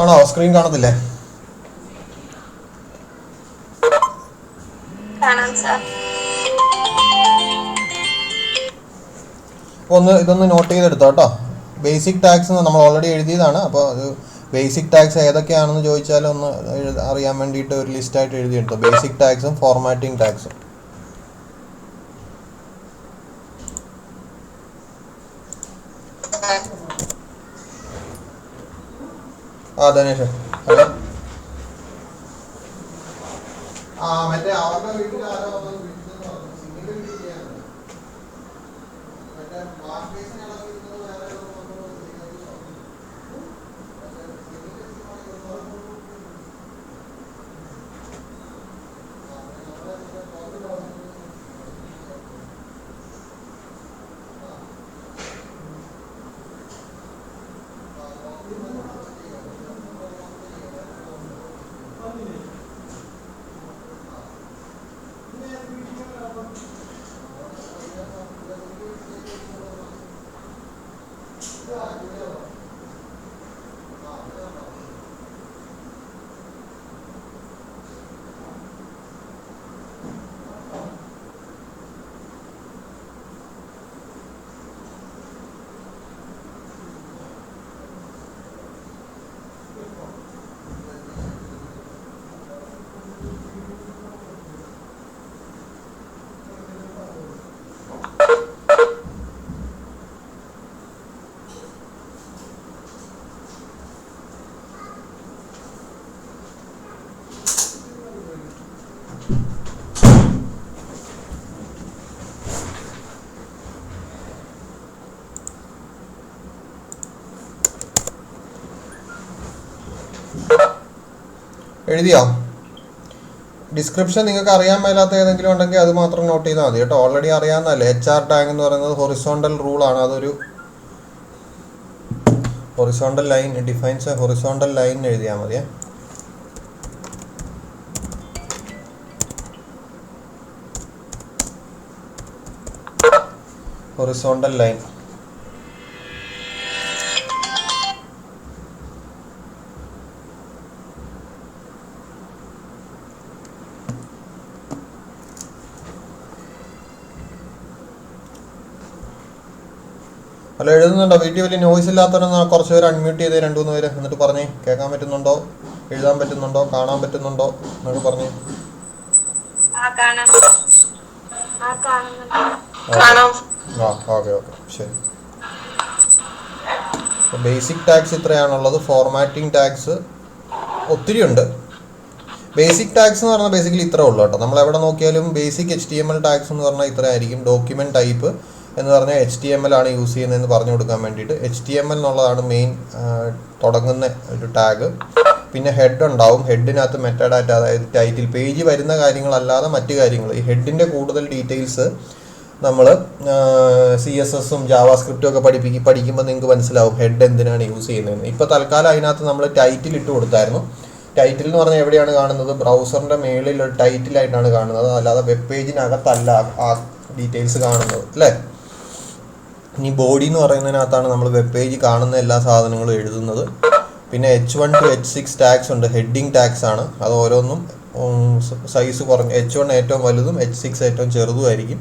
ആണോ? സ്ക്രീൻ കാണത്തില്ലേ? ഒന്ന് ഇതൊന്ന് നോട്ട് ചെയ്തെടുത്തോ കേട്ടോ. ബേസിക് ടാക്സ് നമ്മൾ ഓൾറെഡി എഴുതിയതാണ്. അപ്പോൾ അത് ബേസിക് ടാക്സ് ഏതൊക്കെയാണെന്ന് ചോദിച്ചാൽ ഒന്ന് അറിയാൻ വേണ്ടിയിട്ട് ഒരു ലിസ്റ്റായിട്ട് എഴുതിയെടുത്തോ. ബേസിക് ടാക്സും ഫോർമാറ്റിംഗ് ടാക്സും. ധനേഷ് മറ്റേ അവരുടെ വീട്ടിൽ ആരോ എഴുതിയോ? ഡിസ്ക്രിപ്ഷൻ നിങ്ങൾക്ക് അറിയാൻ മേലാത്ത ഏതെങ്കിലും ഉണ്ടെങ്കിൽ അത് മാത്രം നോട്ട് ചെയ്താൽ മതി കേട്ടോ. ഓൾറെഡി അറിയാവുന്നതല്ലേ. HR ടാഗ് എന്ന് പറയുന്നത് ഹൊറിസോണ്ടൽ റൂളാണ്. അതൊരു horizontal line defines a horizontal line എഴുതിയാൽ മതിയേ. ഹൊറിസോണ്ടൽ ലൈൻ ഹലോ, എഴുതുന്നുണ്ടോ? വീട്ടിൽ വലിയ നോയ്സ് ഇല്ലാത്തവരെന്ന് കുറച്ച് പേര് അൺമ്യൂട്ട് ചെയ്തേ, 2-3 പേര്. എന്നിട്ട് പറഞ്ഞേ കേൾക്കാൻ പറ്റുന്നുണ്ടോ, എഴുതാൻ പറ്റുന്നുണ്ടോ, കാണാൻ പറ്റുന്നുണ്ടോ എന്നൊക്കെ പറഞ്ഞേ. ഓക്കെ ശരി. ബേസിക് ടാക്സ് ഇത്രയാണുള്ളത്. ഫോർമാറ്റിംഗ് ടാക്സ് ഒത്തിരി ഉണ്ട്. ബേസിക് ടാക്സ് എന്ന് പറഞ്ഞാൽ ബേസിക്കലി ഇത്രേ ഉള്ളൂ കേട്ടോ. നമ്മൾ എവിടെ നോക്കിയാലും ബേസിക് HTML ടാക്സ് എന്ന് പറഞ്ഞാൽ ഇത്ര ആയിരിക്കും. ഡോക്യുമെൻറ്റ് ടൈപ്പ് എന്ന് പറഞ്ഞാൽ HTML ആണ് യൂസ് ചെയ്യുന്നതെന്ന് പറഞ്ഞു കൊടുക്കാൻ വേണ്ടിയിട്ട് HTML എന്നുള്ളതാണ് മെയിൻ തുടങ്ങുന്ന ഒരു ടാഗ്. പിന്നെ ഹെഡ് ഉണ്ടാവും. ഹെഡിനകത്ത് മെറ്റാഡാറ്റ, അതായത് ടൈറ്റിൽ പേജ് വരുന്ന കാര്യങ്ങളല്ലാതെ മറ്റു കാര്യങ്ങൾ. ഈ ഹെഡിൻ്റെ കൂടുതൽ ഡീറ്റെയിൽസ് നമ്മൾ CSSഉം ജാവാസ്ക്രിപ്റ്റും ഒക്കെ പഠിക്കുമ്പോൾ നിങ്ങൾക്ക് മനസ്സിലാവും ഹെഡ് എന്തിനാണ് യൂസ് ചെയ്യുന്നതെന്ന്. ഇപ്പോൾ തൽക്കാലം അതിനകത്ത് നമ്മൾ ടൈറ്റിൽ ഇട്ട് കൊടുത്തായിരുന്നു. ടൈറ്റിൽ എന്ന് പറഞ്ഞാൽ എവിടെയാണ് കാണുന്നത്? ബ്രൗസറിൻ്റെ മേളിൽ ഒരു ടൈറ്റിലായിട്ടാണ് കാണുന്നത്, അല്ലാതെ വെബ് പേജിനകത്തല്ല ആ ഡീറ്റെയിൽസ് കാണുന്നത് അല്ലേ. ഇനി ബോഡി എന്ന് പറയുന്നതിനകത്താണ് നമ്മൾ വെബ് പേജ് കാണുന്ന എല്ലാ സാധനങ്ങളും എഴുതുന്നത്. പിന്നെ H1 to H6 ടാക്സ് ഉണ്ട്. ഹെഡിങ് ടാക്സ് ആണ്. അത് ഓരോന്നും സൈസ് കുറഞ്ഞ. H1 ഏറ്റവും വലുതും H6 ഏറ്റവും ചെറുതുമായിരിക്കും.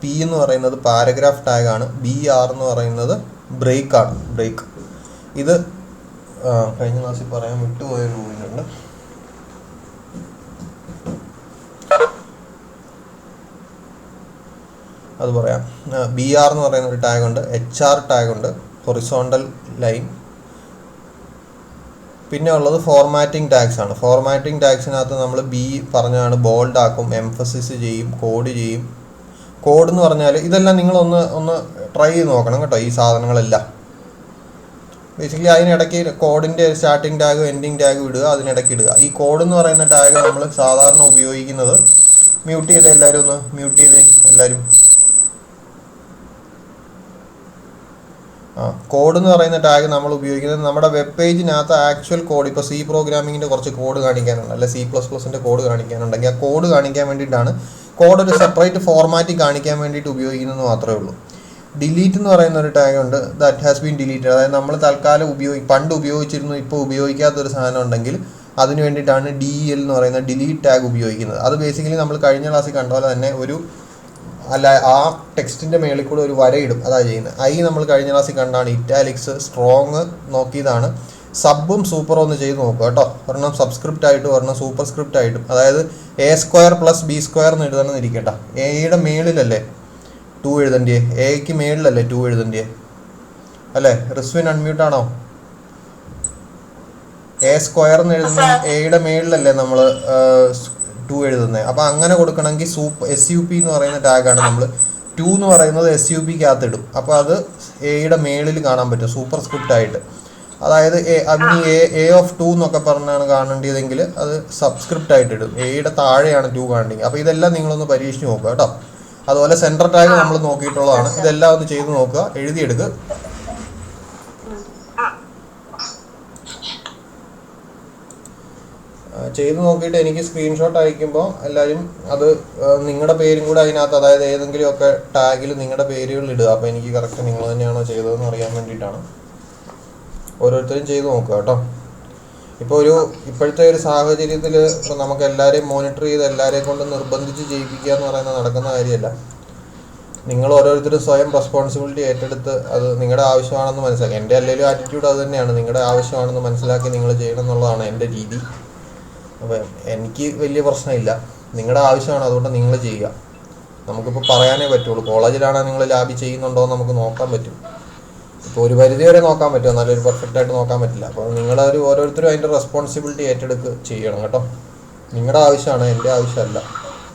P എന്ന് പറയുന്നത് പാരഗ്രാഫ് ടാഗാണ്. BR എന്ന് പറയുന്നത് ബ്രേക്കാണ്. ബ്രേക്ക് ഇത് കഴിഞ്ഞ ക്ലാസ്സിൽ പറയാൻ വിട്ടുപോയൊരു പോയിട്ടുണ്ട്. അത് പറയാം. BR എന്ന് പറയുന്ന ഒരു ടാഗുണ്ട്. HR ടാഗുണ്ട്, ഹൊറിസോണ്ടൽ ലൈൻ. പിന്നെ ഉള്ളത് ഫോർമാറ്റിംഗ് ടാക്സ് ആണ്. ഫോർമാറ്റിംഗ് ടാക്സിനകത്ത് നമ്മൾ B പറഞ്ഞാണ് ബോൾഡ് ആക്കും, എംഫസിസ് ചെയ്യും, കോഡ് ചെയ്യും. കോഡ് എന്ന് പറഞ്ഞാൽ ഇതെല്ലാം നിങ്ങളൊന്ന് ട്രൈ ചെയ്ത് നോക്കണം കേട്ടോ. ഈ സാധനങ്ങളെല്ലാം ബേസിക്കലി അതിനിടയ്ക്ക് കോഡിൻ്റെ സ്റ്റാർട്ടിംഗ് ടാഗും എൻഡിങ് ടാഗും ഇടുക, അതിനിടയ്ക്ക് ഇടുക. ഈ കോഡ് എന്ന് പറയുന്ന ടാഗ് നമ്മൾ സാധാരണ ഉപയോഗിക്കുന്നത്, മ്യൂട്ട് ചെയ്ത് എല്ലാവരും ഒന്ന് മ്യൂട്ട് ചെയ്ത് എല്ലാവരും. കോഡ് എന്ന് പറയുന്ന ടാഗ് നമ്മൾ ഉപയോഗിക്കുന്നത് നമ്മുടെ വെബ് പേജിനകത്ത് ആക്ച്വൽ കോഡ്. ഇപ്പോൾ C പ്രോഗ്രാമിങ്ങിൻ്റെ കുറച്ച് കോഡ് കാണിക്കാനുണ്ട്, അല്ലെ C++ൻ്റെ കോഡ് കാണിക്കാനുണ്ടെങ്കിൽ ആ കോഡ് കാണിക്കാൻ വേണ്ടിയിട്ടാണ്. കോഡ് ഒരു സെപ്പറേറ്റ് ഫോർമാറ്റിൽ കാണിക്കാൻ വേണ്ടിയിട്ട് ഉപയോഗിക്കുന്നത് മാത്രമേ ഉള്ളൂ. ഡിലീറ്റ് എന്ന് പറയുന്ന ഒരു ടാഗ് ഉണ്ട്, ദാറ്റ് ഹാസ് ബീൻ ഡിലീറ്റഡ്. അതായത് നമ്മൾ തൽക്കാലം പണ്ട് ഉപയോഗിച്ചിരുന്നു, ഇപ്പോൾ ഉപയോഗിക്കാത്തൊരു സാധനം ഉണ്ടെങ്കിൽ അതിന് വേണ്ടിയിട്ടാണ് DEL എന്ന് പറയുന്ന ഡിലീറ്റ് ടാഗ് ഉപയോഗിക്കുന്നത്. അത് ബേസിക്കലി നമ്മൾ കഴിഞ്ഞ ക്ലാസ്സിൽ കണ്ട പോലെ തന്നെ ആ ടെക്സ്റ്റിൻ്റെ മേളിൽ കൂടെ ഒരു വരയിടും, അതാണ് ചെയ്യുന്നത്. നമ്മൾ കഴിഞ്ഞ ക്ലാസ്സിൽ കണ്ടാണ് ഇറ്റാലിക്സ് സ്ട്രോങ് നോക്കിയതാണ്. സബും സൂപ്പറും ഒന്ന് ചെയ്ത് നോക്കുക കേട്ടോ. ഒരെണ്ണം സബ്സ്ക്രിപ്റ്റ് ആയിട്ടും ഒരെണ്ണം സൂപ്പർ സ്ക്രിപ്റ്റ് ആയിട്ടും. അതായത് A² + B² എന്ന് എഴുതണമെന്ന് ഇരിക്കട്ടെ. എയുടെ മേളിലല്ലേ 2 എഴുതണ്ടിയേ? എക്ക് മേളിലല്ലേ 2 എഴുതണ്ടിയേ അല്ലേ? റിസ്വിൻ അൺമ്യൂട്ടാണോ? A² എന്ന് എഴുതുന്ന എയുടെ മേളിലല്ലേ നമ്മൾ 2 എഴുതുന്നത്. അപ്പോൾ അങ്ങനെ കൊടുക്കണമെങ്കിൽ SUP എന്ന് പറയുന്ന ടാഗാണ് നമ്മൾ 2 എന്ന് പറയുന്നത് SUPക്കകത്ത് ഇടും. അപ്പോൾ അത് എയുടെ മേളിൽ കാണാൻ പറ്റും സൂപ്പർ സ്ക്രിപ്റ്റ് ആയിട്ട്. അതായത് A(2) എന്നൊക്കെ പറഞ്ഞാണ് കാണേണ്ടതെങ്കിൽ അത് സബ്സ്ക്രിപ്റ്റ് ആയിട്ട് ഇടും. എയുടെ താഴെയാണ് 2 കാണേണ്ടത്. അപ്പോൾ ഇതെല്ലാം നിങ്ങളൊന്ന് പരീക്ഷിച്ച് നോക്കുക കേട്ടോ. അതുപോലെ സെൻറ്റർ ടാഗ് നമ്മൾ നോക്കിയിട്ടുള്ളതാണ്. ഇതെല്ലാം ഒന്ന് ചെയ്ത് നോക്കുക, എഴുതിയെടുക്കുക. ചെയ്ത് നോക്കിയിട്ട് എനിക്ക് സ്ക്രീൻഷോട്ട് അയക്കുമ്പോൾ എല്ലാവരും അത് നിങ്ങളുടെ പേരും കൂടെ അതിനകത്ത്, അതായത് ഏതെങ്കിലുമൊക്കെ ടാഗിൽ നിങ്ങളുടെ പേരുകൾ ഇടുക. അപ്പോൾ എനിക്ക് കറക്റ്റ് നിങ്ങൾ തന്നെയാണോ ചെയ്തതെന്ന് അറിയാൻ വേണ്ടിയിട്ടാണ്. ഓരോരുത്തരും ചെയ്ത് നോക്കുക കേട്ടോ. ഇപ്പോഴത്തെ ഒരു സാഹചര്യത്തിൽ നമുക്ക് എല്ലാവരെയും മോണിറ്റർ ചെയ്ത് എല്ലാവരെയും കൊണ്ട് നിർബന്ധിച്ച് ചെയ്യിപ്പിക്കുക എന്ന് പറയുന്നത് നടക്കുന്ന കാര്യമല്ല. നിങ്ങൾ ഓരോരുത്തരും സ്വയം റെസ്പോൺസിബിലിറ്റി ഏറ്റെടുത്ത് അത് നിങ്ങളുടെ ആവശ്യമാണെന്ന് മനസ്സിലാക്കി. എൻ്റെ അല്ലെങ്കിലും ആറ്റിറ്റ്യൂഡ് അത് തന്നെയാണ്. നിങ്ങളുടെ ആവശ്യമാണെന്ന് മനസ്സിലാക്കി നിങ്ങൾ ചെയ്യണം എന്നുള്ളതാണ് എൻ്റെ രീതി. അപ്പോൾ എനിക്ക് വലിയ പ്രശ്നമില്ല. നിങ്ങളുടെ ആവശ്യമാണ്, അതുകൊണ്ട് നിങ്ങൾ ചെയ്യുക. നമുക്കിപ്പോൾ പറയാനേ പറ്റുള്ളൂ. കോളേജിലാണെങ്കിൽ നിങ്ങൾ ലാബിൽ ചെയ്യുന്നുണ്ടോ എന്ന് നമുക്ക് നോക്കാൻ പറ്റും. ഇപ്പോൾ ഒരു പരിധി വരെ നോക്കാൻ പറ്റും, എന്നാലും പെർഫെക്റ്റായിട്ട് നോക്കാൻ പറ്റില്ല. അപ്പോൾ ഓരോരുത്തരും അതിൻ്റെ റെസ്പോൺസിബിലിറ്റി ഏറ്റെടുത്ത് ചെയ്യണം കേട്ടോ. നിങ്ങളുടെ ആവശ്യമാണ്, എൻ്റെ ആവശ്യമല്ല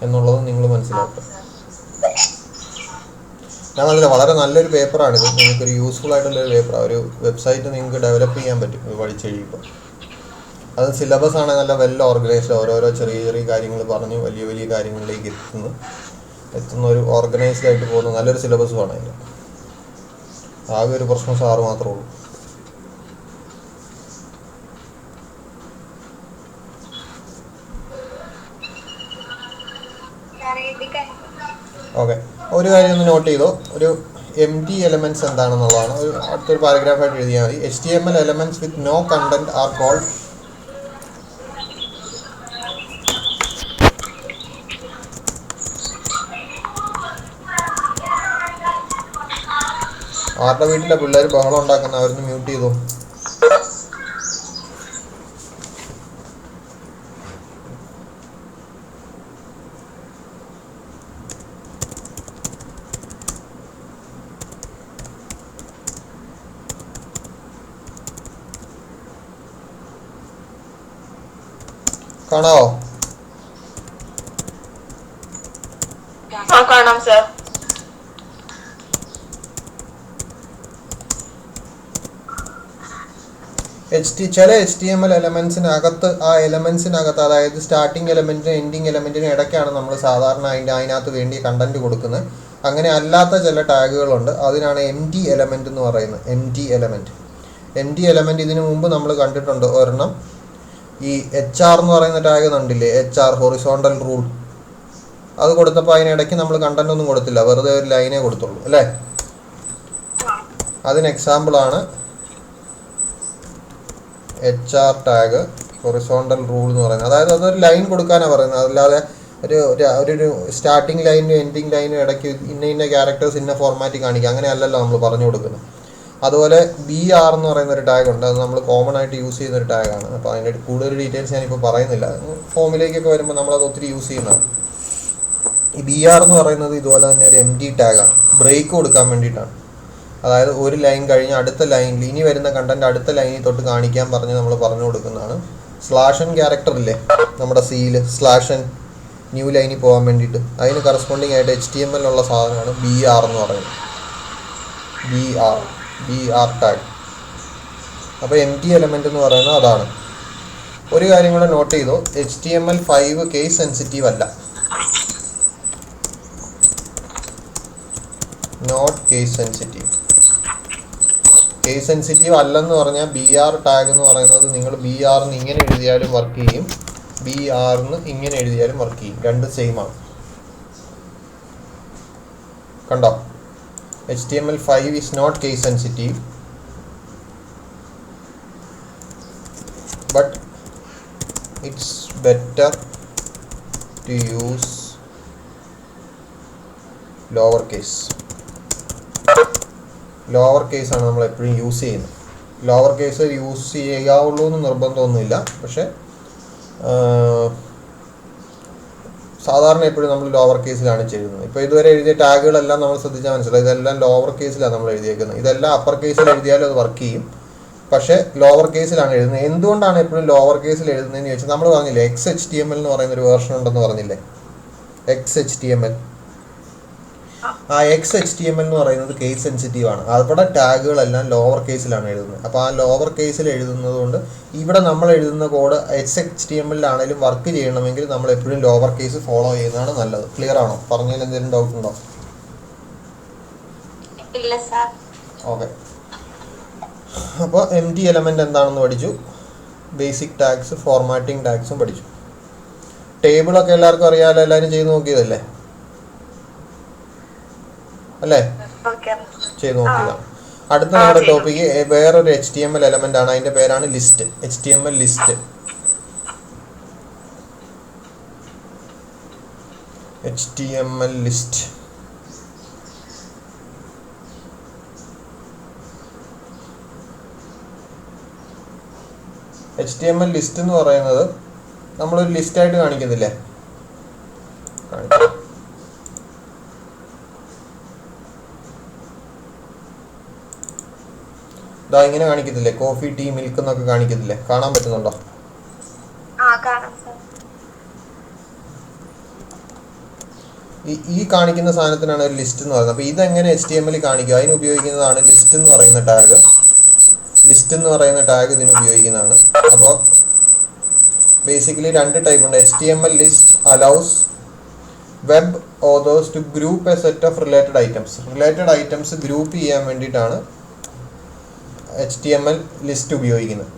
എന്നുള്ളത് നിങ്ങൾ മനസ്സിലാക്കുക. ഞാൻ വളരെ നല്ലൊരു പേപ്പറാണിത്. നിങ്ങൾക്കൊരു യൂസ്ഫുൾ ആയിട്ടുള്ളൊരു പേപ്പറാണ്. ഒരു വെബ്സൈറ്റ് നിങ്ങൾക്ക് ഡെവലപ്പ് ചെയ്യാൻ പറ്റും ഇത് പഠിച്ച് കഴിയുമ്പോൾ. അത് സിലബസ് ആണ് നല്ല വെൽ ഓർഗനൈസ്ഡ്. ഓരോരോ ചെറിയ ചെറിയ കാര്യങ്ങൾ പറഞ്ഞ് വലിയ വലിയ കാര്യങ്ങളിലേക്ക് എത്തുന്ന ഒരു ഓർഗനൈസ്ഡ് ആയിട്ട് പോകുന്ന നല്ലൊരു സിലബസുമാണ് അതിൽ. ആകെ ഒരു പ്രശ്നം സാറ് മാത്രമേ ഉള്ളൂ. ഓക്കെ, ഒരു കാര്യം ഒന്ന് നോട്ട് ചെയ്തോ. ഒരു empty elements എന്താണെന്നുള്ളതാണ്. അടുത്തൊരു പാരഗ്രാഫായിട്ട് എഴുതിയാൽ മതി. HTML elements with no content are called ആരുടെ വീട്ടിലെ പിള്ളേർ ബഹളം ഉണ്ടാക്കുന്ന അവരൊന്ന് മ്യൂട്ട് ചെയ്തോ. കാണാവോ? കാണാം സർ. ചില HTML എലമെൻസിനകത്ത്, ആ എലമെൻസിനകത്ത്, അതായത് സ്റ്റാർട്ടിങ് എലമെൻറ്റിനും എൻഡിങ് എലമെൻറ്റിനും ഇടയ്ക്കാണ് നമ്മൾ സാധാരണ അതിനകത്ത് വേണ്ടി കണ്ടന്റ് കൊടുക്കുന്നത്. അങ്ങനെ അല്ലാത്ത ചില ടാഗുകളുണ്ട്. അതിനാണ് empty element എന്ന് പറയുന്നത്. empty element ഇതിനു മുമ്പ് നമ്മൾ കണ്ടിട്ടുണ്ട് ഒരെണ്ണം. ഈ HR എന്ന് പറയുന്ന ടാഗ് കണ്ടില്ലേ? HR horizontal rule. അത് കൊടുത്തപ്പോൾ അതിനിടയ്ക്ക് നമ്മൾ കണ്ടന്റ് ഒന്നും കൊടുത്തില്ല, വെറുതെ ഒരു ലൈനേ കൊടുത്തുള്ളൂ അല്ലേ? അതിന് എക്സാമ്പിളാണ് HR ടാഗ് ഹൊറിസോണ്ടൽ റൂൾ എന്ന് പറയുന്നത്. അതായത് അതൊരു ലൈൻ കൊടുക്കാനാണ് പറയുന്നത്. അതല്ലാതെ ഒരു സ്റ്റാർട്ടിങ് ലൈനും എൻഡിങ് ലൈനും ഇടയ്ക്ക് ഇന്ന ക്യാരക്ടേഴ്സ് ഇന്ന ഫോർമാറ്റിൽ കാണിക്കുക, അങ്ങനെയല്ലല്ലോ നമ്മൾ പറഞ്ഞു കൊടുക്കുന്നത്. അതുപോലെ BR എന്ന് പറയുന്ന ഒരു ടാഗ് ഉണ്ട്. അത് നമ്മൾ കോമൺ ആയിട്ട് യൂസ് ചെയ്യുന്ന ഒരു ടാഗാണ്. അപ്പോൾ അതിൻ്റെ കൂടുതൽ ഡീറ്റെയിൽസ് ഞാനിപ്പോൾ പറയുന്നില്ല. ഫോമിലേക്കൊക്കെ വരുമ്പോൾ നമ്മളത് ഒത്തിരി യൂസ് ചെയ്യുന്നതാണ്. ഈ BR എന്ന് പറയുന്നത് ഇതുപോലെ തന്നെ ഒരു empty ടാഗാണ്. ബ്രേക്ക് കൊടുക്കാൻ വേണ്ടിയിട്ടാണ്. അതായത് ഒരു ലൈൻ കഴിഞ്ഞ് അടുത്ത ലൈനിൽ ഇനി വരുന്ന കണ്ടന്റ് അടുത്ത ലൈനിൽ തൊട്ട് കാണിക്കാൻ പറഞ്ഞ് നമ്മൾ പറഞ്ഞു കൊടുക്കുന്നതാണ്. /n ക്യാരക്ടർ ഇല്ലേ നമ്മുടെ Cയിൽ, /n ന്യൂ ലൈനിൽ പോകാൻ വേണ്ടിയിട്ട് അതിന് കറസ്പോണ്ടിങ് ആയിട്ട് HTML ഉള്ള സാധനമാണ് BR എന്ന് പറയുന്നത്. BR tag. അപ്പോൾ empty element എന്ന് പറയുന്നത് അതാണ്. ഒരു കാര്യം കൂടെ നോട്ട് ചെയ്തോ, HTML5 കേസ് സെൻസിറ്റീവ് അല്ല. Not case sensitive. Case sensitive അല്ലെന്ന് പറഞ്ഞാൽ BR ടാഗ് എന്ന് പറയുന്നത് നിങ്ങൾ BRന്ന് ഇങ്ങനെ എഴുതിയാലും വർക്ക് ചെയ്യും, BRന്ന് ഇങ്ങനെ എഴുതിയാലും വർക്ക് ചെയ്യും. രണ്ട് സെയിം ആണ്. കണ്ടോ? HTML5 is not case sensitive, but it's better to use lower case. Lower കേസാണ് നമ്മൾ എപ്പോഴും യൂസ് ചെയ്യുന്നത്. ലോവർ കേസ് യൂസ് ചെയ്യാവുള്ളൂ എന്ന് നിർബന്ധമൊന്നുമില്ല, പക്ഷേ സാധാരണ എപ്പോഴും നമ്മൾ ലോവർ കേസിലാണ് ചെയ്യുന്നത്. ഇപ്പോൾ ഇതുവരെ എഴുതിയ ടാഗുകളെല്ലാം നമ്മൾ ശ്രദ്ധിച്ചാൽ മനസ്സിലായി, ഇതെല്ലാം ലോവർ കേസിലാണ് നമ്മൾ എഴുതിയേക്കുന്നത്. ഇതെല്ലാം അപ്പർ കേസിൽ എഴുതിയാലും അത് വർക്ക് ചെയ്യും, പക്ഷേ ലോവർ കേസിലാണ് എഴുതുന്നത്. എന്തുകൊണ്ടാണ് എപ്പോഴും ലോവർ കേസിൽ എഴുതുന്നതെന്ന് ചോദിച്ചാൽ, നമ്മൾ പറഞ്ഞില്ലേ XHTML എന്ന് പറയുന്നൊരു വേർഷൻ ഉണ്ടെന്ന് പറഞ്ഞില്ലേ, XHTML. ആ XHTML എന്ന് പറയുന്നത് കേസ് സെൻസിറ്റീവ് ആണ്. അവിടെ ടാഗുകളെല്ലാം ലോവർ കേസിലാണ് എഴുതുന്നത്. അപ്പോൾ ആ ലോവർ കേസിൽ എഴുതുന്നത് കൊണ്ട് ഇവിടെ നമ്മൾ എഴുതുന്ന കോഡ് XHTML-ലാണെങ്കിലും വർക്ക് ചെയ്യണമെങ്കിൽ നമ്മൾ എപ്പോഴും ലോവർ കേസ് ഫോളോ ചെയ്യുന്നതാണ് നല്ലത്. ക്ലിയർ ആണോ? പറഞ്ഞതിൽ എന്തെങ്കിലും ഡൗട്ട് ഉണ്ടോ? ഓക്കെ. അപ്പോൾ empty എലമെന്റ് എന്താണെന്ന് പഠിച്ചു, ബേസിക് ടാഗ്സ്, ഫോർമാറ്റിംഗ് ടാഗ്സും പഠിച്ചു. ടേബിളൊക്കെ എല്ലാവർക്കും അറിയാമല്ലോ, എല്ലാവരും ചെയ്ത് നോക്കിയതല്ലേ അല്ലേ? ചെയ്ത് നോക്കിയതാണ്. അടുത്ത നമ്മുടെ ടോപ്പിക്ക് വേറൊരു HTML എലമെന്റ് ആണ്, അതിന്റെ പേരാണ് list. HTML list. HTML list. HTML list എന്ന് പറയുന്നത് നമ്മളൊരു ലിസ്റ്റായിട്ട് കാണിക്കുന്നില്ലേ, ഇതാ ഇങ്ങനെ കാണിക്കത്തില്ലേ, കോഫി, ടീ, മിൽക്ക് എന്നൊക്കെ കാണിക്കത്തില്ലേ, കാണാൻ പറ്റുന്നുണ്ടോ? ഈ കാണിക്കുന്ന സാധനത്തിനാണ് ഒരു ലിസ്റ്റ് എന്ന് പറയുന്നത്. അപ്പോൾ ഇതെങ്ങനെ HTML കാണിക്കുക, അതിന് ഉപയോഗിക്കുന്നതാണ് ലിസ്റ്റ് എന്ന് പറയുന്ന ടാഗ്. ലിസ്റ്റ് എന്ന് പറയുന്ന ടാഗ് ഇതിന് ഉപയോഗിക്കുന്നതാണ്. അപ്പോൾ ബേസിക്കലി രണ്ട് ടൈപ്പ് ഉണ്ട്. HTML list allows web authors to group a set of related items. Related items group ചെയ്യാൻ വേണ്ടിയിട്ടാണ് HTML ലിസ്റ്റ് ഉപയോഗിക്കുന്നത്.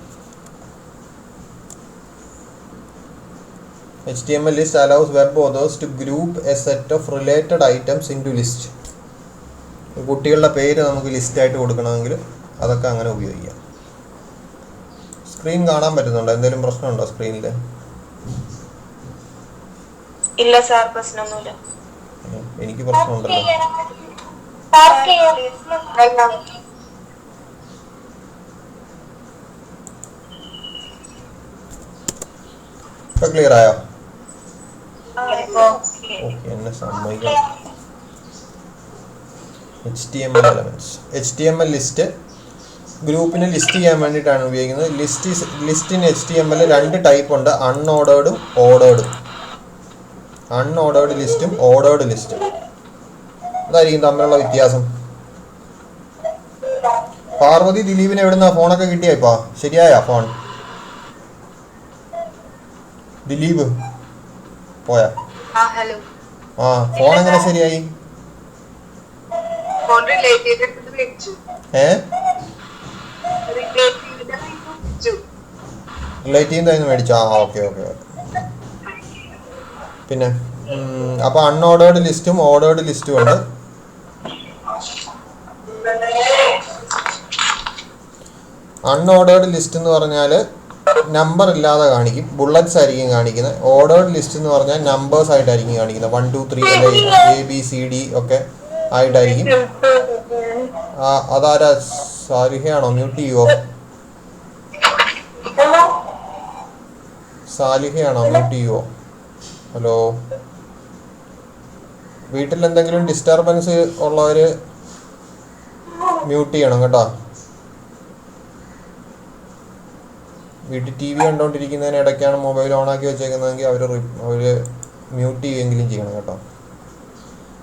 HTML list allows web authors to group a set of related items into list. കുട്ടികളുടെ പേര് നമുക്ക് ലിസ്റ്റായിട്ട് കൊടുക്കണമെങ്കിൽ അതൊക്കെ അങ്ങനെ ഉപയോഗിക്കാം. സ്ക്രീൻ കാണാൻ പറ്റുന്നുണ്ടോ? എന്തെങ്കിലും പ്രശ്നമുണ്ടോ സ്ക്രീനിൽ? ഇല്ല സാർ, പ്രശ്നമൊന്നുമില്ല. എനിക്ക് പ്രശ്നമുണ്ടല്ലോ. ഇപ്പൊ ക്ലിയർ ആയോ? എന്നെ സമ്മതിക്കണം. HTML elements. HTML ലിസ്റ്റ് ഗ്രൂപ്പിനെ ലിസ്റ്റ് ചെയ്യാൻ വേണ്ടിയിട്ടാണ് ഉപയോഗിക്കുന്നത്. ലിസ്റ്റ് ഇൻ HTML രണ്ട് ടൈപ്പ് ഉണ്ട്, അൺഓർഡേർഡും ഓർഡേർഡും. അൺഓർഡേർഡ് ലിസ്റ്റും ഓർഡേർഡ് ലിസ്റ്റും. അതായിരിക്കും തമ്മിലുള്ള വ്യത്യാസം. പാർവതി ദിലീപിന് എവിടുന്ന ഫോണൊക്കെ കിട്ടിയാ? ഇപ്പൊ ശരിയായ ഫോൺ? ദിലീപ് പോയാ? ആ, ഫോൺ എങ്ങനെ ശരിയായി? റിലേറ്റീവിൻ്റെ മേടിച്ചോ? ആ, ഓക്കെ ഓക്കെ. പിന്നെ അപ്പൊ അൺഓർഡേർഡ് ലിസ്റ്റും ഓർഡേർഡ് ലിസ്റ്റും ഉണ്ട്. അൺഓർഡേർഡ് ലിസ്റ്റ് എന്ന് പറഞ്ഞാൽ നമ്പർ ഇല്ലാതെ കാണിക്കും, ബുള്ളറ്റ്സ് ആയിരിക്കും കാണിക്കുന്നത്. ഓർഡേർഡ് ലിസ്റ്റ് എന്ന് പറഞ്ഞാൽ നമ്പേഴ്സ് ആയിട്ടായിരിക്കും കാണിക്കുന്നത്. 1 2 3 അല്ലെങ്കിൽ ABCD ഒക്കെ ആയിട്ടായിരിക്കും. അതാരാ? സാലിഹയാണോ? മ്യൂട്ട് ചെയ്യുവോ? സാലിഹയാണോ? മ്യൂട്ട് ചെയ്യുവോ? ഹലോ, വീട്ടിൽ എന്തെങ്കിലും ഡിസ്റ്റർബൻസ് ഉള്ളവർ മ്യൂട്ട് ചെയ്യണം കേട്ടോ. വീട്ടിൽ TV കണ്ടുകൊണ്ടിരിക്കുന്നതിന് ഇടയ്ക്കാണ് മൊബൈൽ ഓണാക്കി വെച്ചേക്കുന്നതെങ്കിൽ അവർ മ്യൂട്ട് ചെയ്യുമെങ്കിലും ചെയ്യണം കേട്ടോ.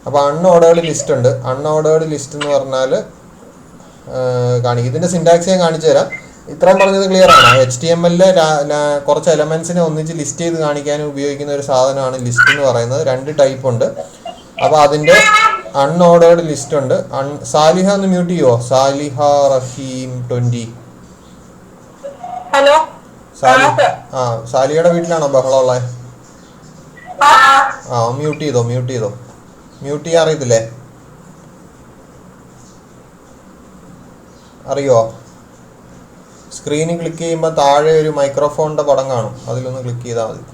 അപ്പോൾ അൺഓർഡേർഡ് ലിസ്റ്റ് ഉണ്ട്. അൺഓർഡേർഡ് ലിസ്റ്റ് എന്ന് പറഞ്ഞാൽ കാണിക്കും. ഇതിൻ്റെ സിൻടാക്സ് ഞാൻ കാണിച്ചു തരാം. ഇത്രയും പറഞ്ഞത് ക്ലിയർ ആണോ? HTML-ലെ കുറച്ച് എലമെൻസിനെ ഒന്നിച്ച് ലിസ്റ്റ് ചെയ്ത് കാണിക്കാൻ ഉപയോഗിക്കുന്ന ഒരു സാധനമാണ് ലിസ്റ്റ് എന്ന് പറയുന്നത്. രണ്ട് ടൈപ്പ് ഉണ്ട്. അപ്പോൾ അതിൻ്റെ അൺഓർഡേർഡ് ലിസ്റ്റ് ഉണ്ട്. സാലിഹ ഒന്ന് മ്യൂട്ട് ചെയ്യുമോ? സാലിഹ റഹീം 20. ഹലോ, സാലിഹയുടെ വീട്ടിലാണോ ബഹളമുള്ളത്? മ്യൂട്ട് ചെയ്തോ. മ്യൂട്ട് ചെയ്യാൻ അറിയത്തില്ലേ? അറിയോ? സ്ക്രീനിൽ ക്ലിക്ക് ചെയ്യുമ്പോൾ താഴെ ഒരു മൈക്രോഫോണിൻ്റെ പടം കാണും, അതിലൊന്ന് ക്ലിക്ക് ചെയ്താൽ മതി.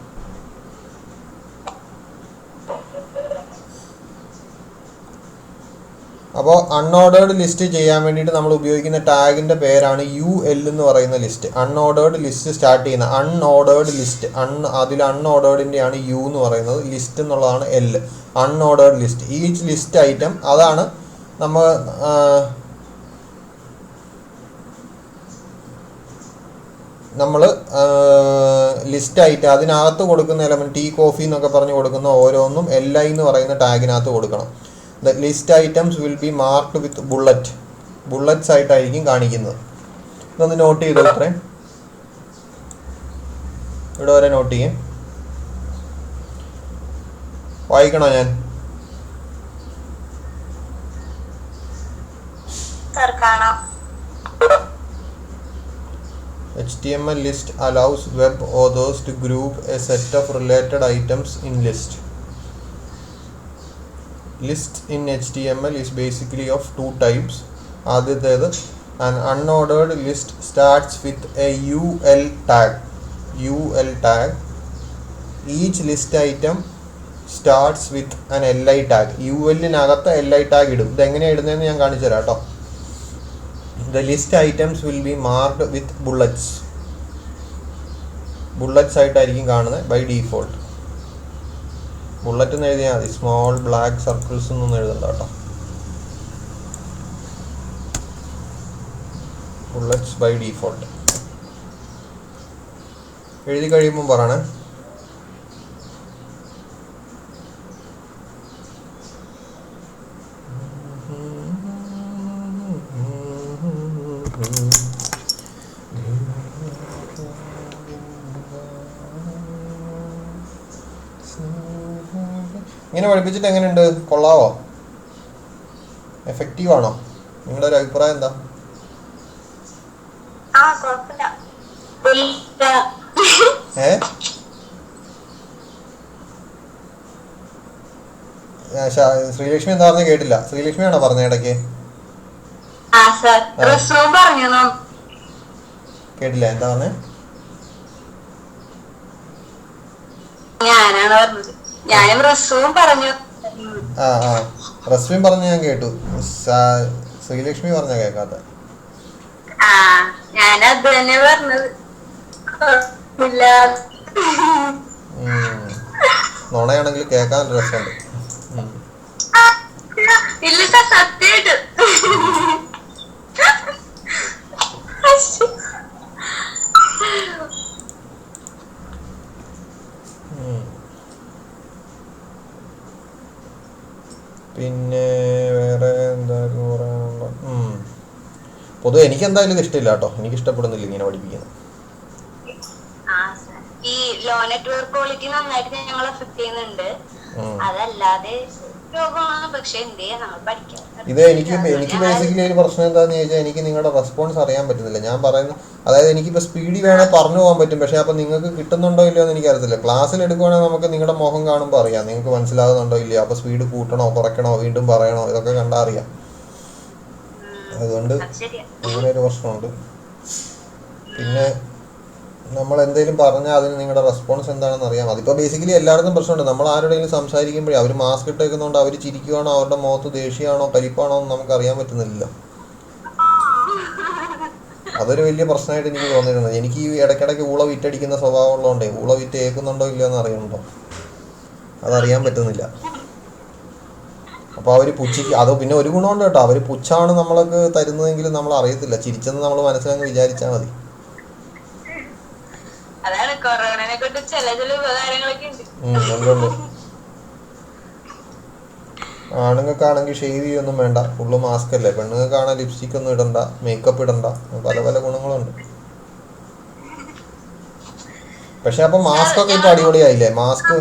അപ്പോൾ അൺഓർഡേർഡ് ലിസ്റ്റ് ചെയ്യാൻ വേണ്ടിയിട്ട് നമ്മൾ ഉപയോഗിക്കുന്ന ടാഗിൻ്റെ പേരാണ് UL എന്ന് പറയുന്ന ലിസ്റ്റ്. അൺഓർഡേർഡ് ലിസ്റ്റ് സ്റ്റാർട്ട് ചെയ്യുന്ന അൺഓർഡേർഡ് ലിസ്റ്റ്, അതിൽ അൺഓർഡേർഡിൻ്റെയാണ് U എന്ന് പറയുന്നത്, ലിസ്റ്റ് എന്നുള്ളതാണ് L. Unordered list, each list item, അതാണ് നമ്മൾ ലിസ്റ്റ് ഐറ്റം അതിനകത്ത് കൊടുക്കുന്ന എലമെൻറ്റ്, ടീ കോഫി എന്നൊക്കെ പറഞ്ഞ് കൊടുക്കുന്ന ഓരോന്നും LI എന്ന് പറയുന്ന ടാഗിനകത്ത് കൊടുക്കണം. The list items will be marked with bullets ആയിട്ടായിരിക്കും കാണിക്കുന്നത്. ഇതൊന്ന് നോട്ട് ചെയ്തോ, ഇത്രയും ഇവിടെ വരെ നോട്ട് ചെയ്യും. വായിക്കണോ ഞാൻ? HTML list allows web authors to group a set of related items in list. List in HTML is basically of two types. ആദ്യത്തേത്, an unordered list starts with a UL tag. Each list item starts with an LI tag. UL-നകത്ത് LI tag ഇടും. ഇതെങ്ങനെയാണ് ഇടുന്നതെന്ന് ഞാൻ കാണിച്ചു തരാം കേട്ടോ. The list items will be marked with bullets ആയിട്ടായിരിക്കും കാണുന്നത് by default. Bullet എന്ന് എഴുതിയാൽ മതി, സ്മോൾ ബ്ലാക്ക് സർക്കിൾസ് ഒന്നും എഴുതണ്ട കേട്ടോ. Bullets by default. എഴുതി കഴിയുമ്പം പറയണേ. ഇങ്ങനെ പഠിപ്പിച്ചിട്ട് എങ്ങനെയുണ്ട്? കൊള്ളാവോ? എഫക്റ്റീവ് ആണോ? നിങ്ങളുടെ ഒരു അഭിപ്രായം എന്താ? ശ്രീലക്ഷ്മി എന്താ പറഞ്ഞ കേട്ടില്ല. ശ്രീലക്ഷ്മിയാണോ പറഞ്ഞ ഇടയ്ക്ക്? കേട്ടില്ല, എന്താ പറഞ്ഞേ? റസ്വിൻ പറഞ്ഞ ഞാൻ കേട്ടു, ശ്രീലക്ഷ്മി പറഞ്ഞ കേൾക്കാത്ത. നുണയാണെങ്കിൽ കേൾക്കാൻ രസമുണ്ട്. പിന്നെ വേറെ എന്തായിരുന്നു പറയാനുള്ള? പൊതുവെ എനിക്ക് എന്തായാലും ഇത് ഇഷ്ടമില്ല കേട്ടോ, എനിക്ക് ഇഷ്ടപ്പെടുന്നില്ല ഇങ്ങനെ പഠിപ്പിക്കുന്നത്. ഈ ലോ നെറ്റ്വർക്ക് ക്വാളിറ്റി നന്നായിട്ട് ഞങ്ങൾ എഫക്ട് ചെയ്യുന്നുണ്ട്. അതല്ലാതെ ഇത് എനിക്ക് ബേസിക്കലി ഒരു പ്രശ്നം എന്താണെന്ന് ചോദിച്ചാൽ, എനിക്ക് നിങ്ങളുടെ റെസ്പോൺസ് അറിയാൻ പറ്റുന്നില്ല. ഞാൻ പറയുന്നത്, അതായത് എനിക്കിപ്പോൾ സ്പീഡിൽ വേണേൽ പറഞ്ഞു പോകാൻ പറ്റും, പക്ഷേ അപ്പം നിങ്ങൾക്ക് കിട്ടുന്നുണ്ടോ ഇല്ലയോ എന്ന് എനിക്കറിയത്തില്ല. ക്ലാസ്സിൽ എടുക്കുവാണെങ്കിൽ നമുക്ക് നിങ്ങളുടെ മുഖം കാണുമ്പോൾ അറിയാം നിങ്ങൾക്ക് മനസ്സിലാകുന്നുണ്ടോ ഇല്ലയോ, അപ്പോൾ സ്പീഡ് കൂട്ടണോ കുറയ്ക്കണോ വീണ്ടും പറയണോ ഇതൊക്കെ കണ്ടാൽ അറിയാം. അതുകൊണ്ട് അങ്ങനെ ഒരു പ്രശ്നമുണ്ട്. പിന്നെ നമ്മൾ എന്തെങ്കിലും പറഞ്ഞാൽ അതിന് നിങ്ങളുടെ റെസ്പോൺസ് എന്താണെന്ന് അറിയാം. അതിപ്പോൾ ബേസിക്കലി എല്ലായിടത്തും പ്രശ്നമുണ്ട്. നമ്മൾ ആരുടെയെങ്കിലും സംസാരിക്കുമ്പോഴേ അവർ മാസ്ക് ഇട്ടേക്കുന്നതുകൊണ്ട് അവർ ചിരിക്കുവാണോ അവരുടെ മുഖത്ത് ദേഷ്യമാണോ കലിപ്പാണോ എന്ന് നമുക്ക് അറിയാൻ പറ്റുന്നില്ല. അതൊരു വലിയ പ്രശ്നമായിട്ട് എനിക്ക് തോന്നിയിട്ടുണ്ട്. എനിക്ക് ഈ ഇടയ്ക്കിടയ്ക്ക് ഊള വിറ്റടിക്കുന്ന സ്വഭാവം ഉള്ളതുകൊണ്ടേ ഊള വിറ്റ് ഏൽക്കുന്നുണ്ടോ ഇല്ലയോ എന്ന് അറിയണുണ്ടോ, അതറിയാൻ പറ്റുന്നില്ല. അപ്പോൾ അവർ പുച്ഛിക്ക് അത് പിന്നെ ഒരു ഗുണമുണ്ട് കേട്ടോ, അവർ പുച്ഛാണ് നമ്മൾക്ക് തരുന്നതെങ്കിലും നമ്മൾ അറിയത്തില്ല. ചിരിച്ചെന്ന് നമ്മൾ മനസ്സിലങ്ങ് വിചാരിച്ചാൽ മതി. ഉണ്ട്. ആണുങ്ങൾക്കാണെങ്കിൽ ഷേവ് ചെയ്യൊന്നും വേണ്ട, ഫുള്ള് മാസ്ക് അല്ലേ. പെണ്ണുങ്ങൾക്കാണെങ്കിൽ ലിപ്സ്റ്റിക് ഒന്നും ഇടണ്ട, മേക്കപ്പ് ഇടണ്ട, പല പല ഗുണങ്ങളുണ്ട്. പക്ഷെ അപ്പം മാസ്ക് ഒക്കെ ഇപ്പം അടിപൊളിയായില്ലേ? മാസ്ക്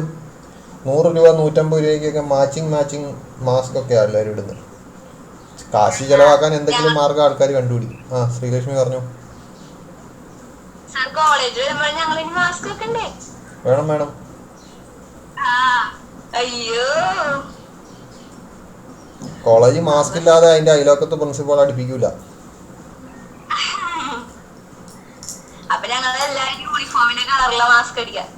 100 രൂപ 150 രൂപയ്ക്കൊക്കെ മാച്ചിങ് മാസ്ക് ഒക്കെ എല്ലാവരും ഇടുന്നത്. കാശ് ചെലവാക്കാൻ എന്തെങ്കിലും മാർഗം ആൾക്കാർ കണ്ടുപിടിക്കും. ശ്രീലക്ഷ്മി പറഞ്ഞു. വേണം. കോളേജ് മാസ്ക് ഇല്ലാതെ അതിന്റെ അയലോക്കത്ത് പ്രിൻസിപ്പൾ അടുപ്പിക്കൂല. ഞങ്ങളെ മാസ്ക് അടിക്കാം.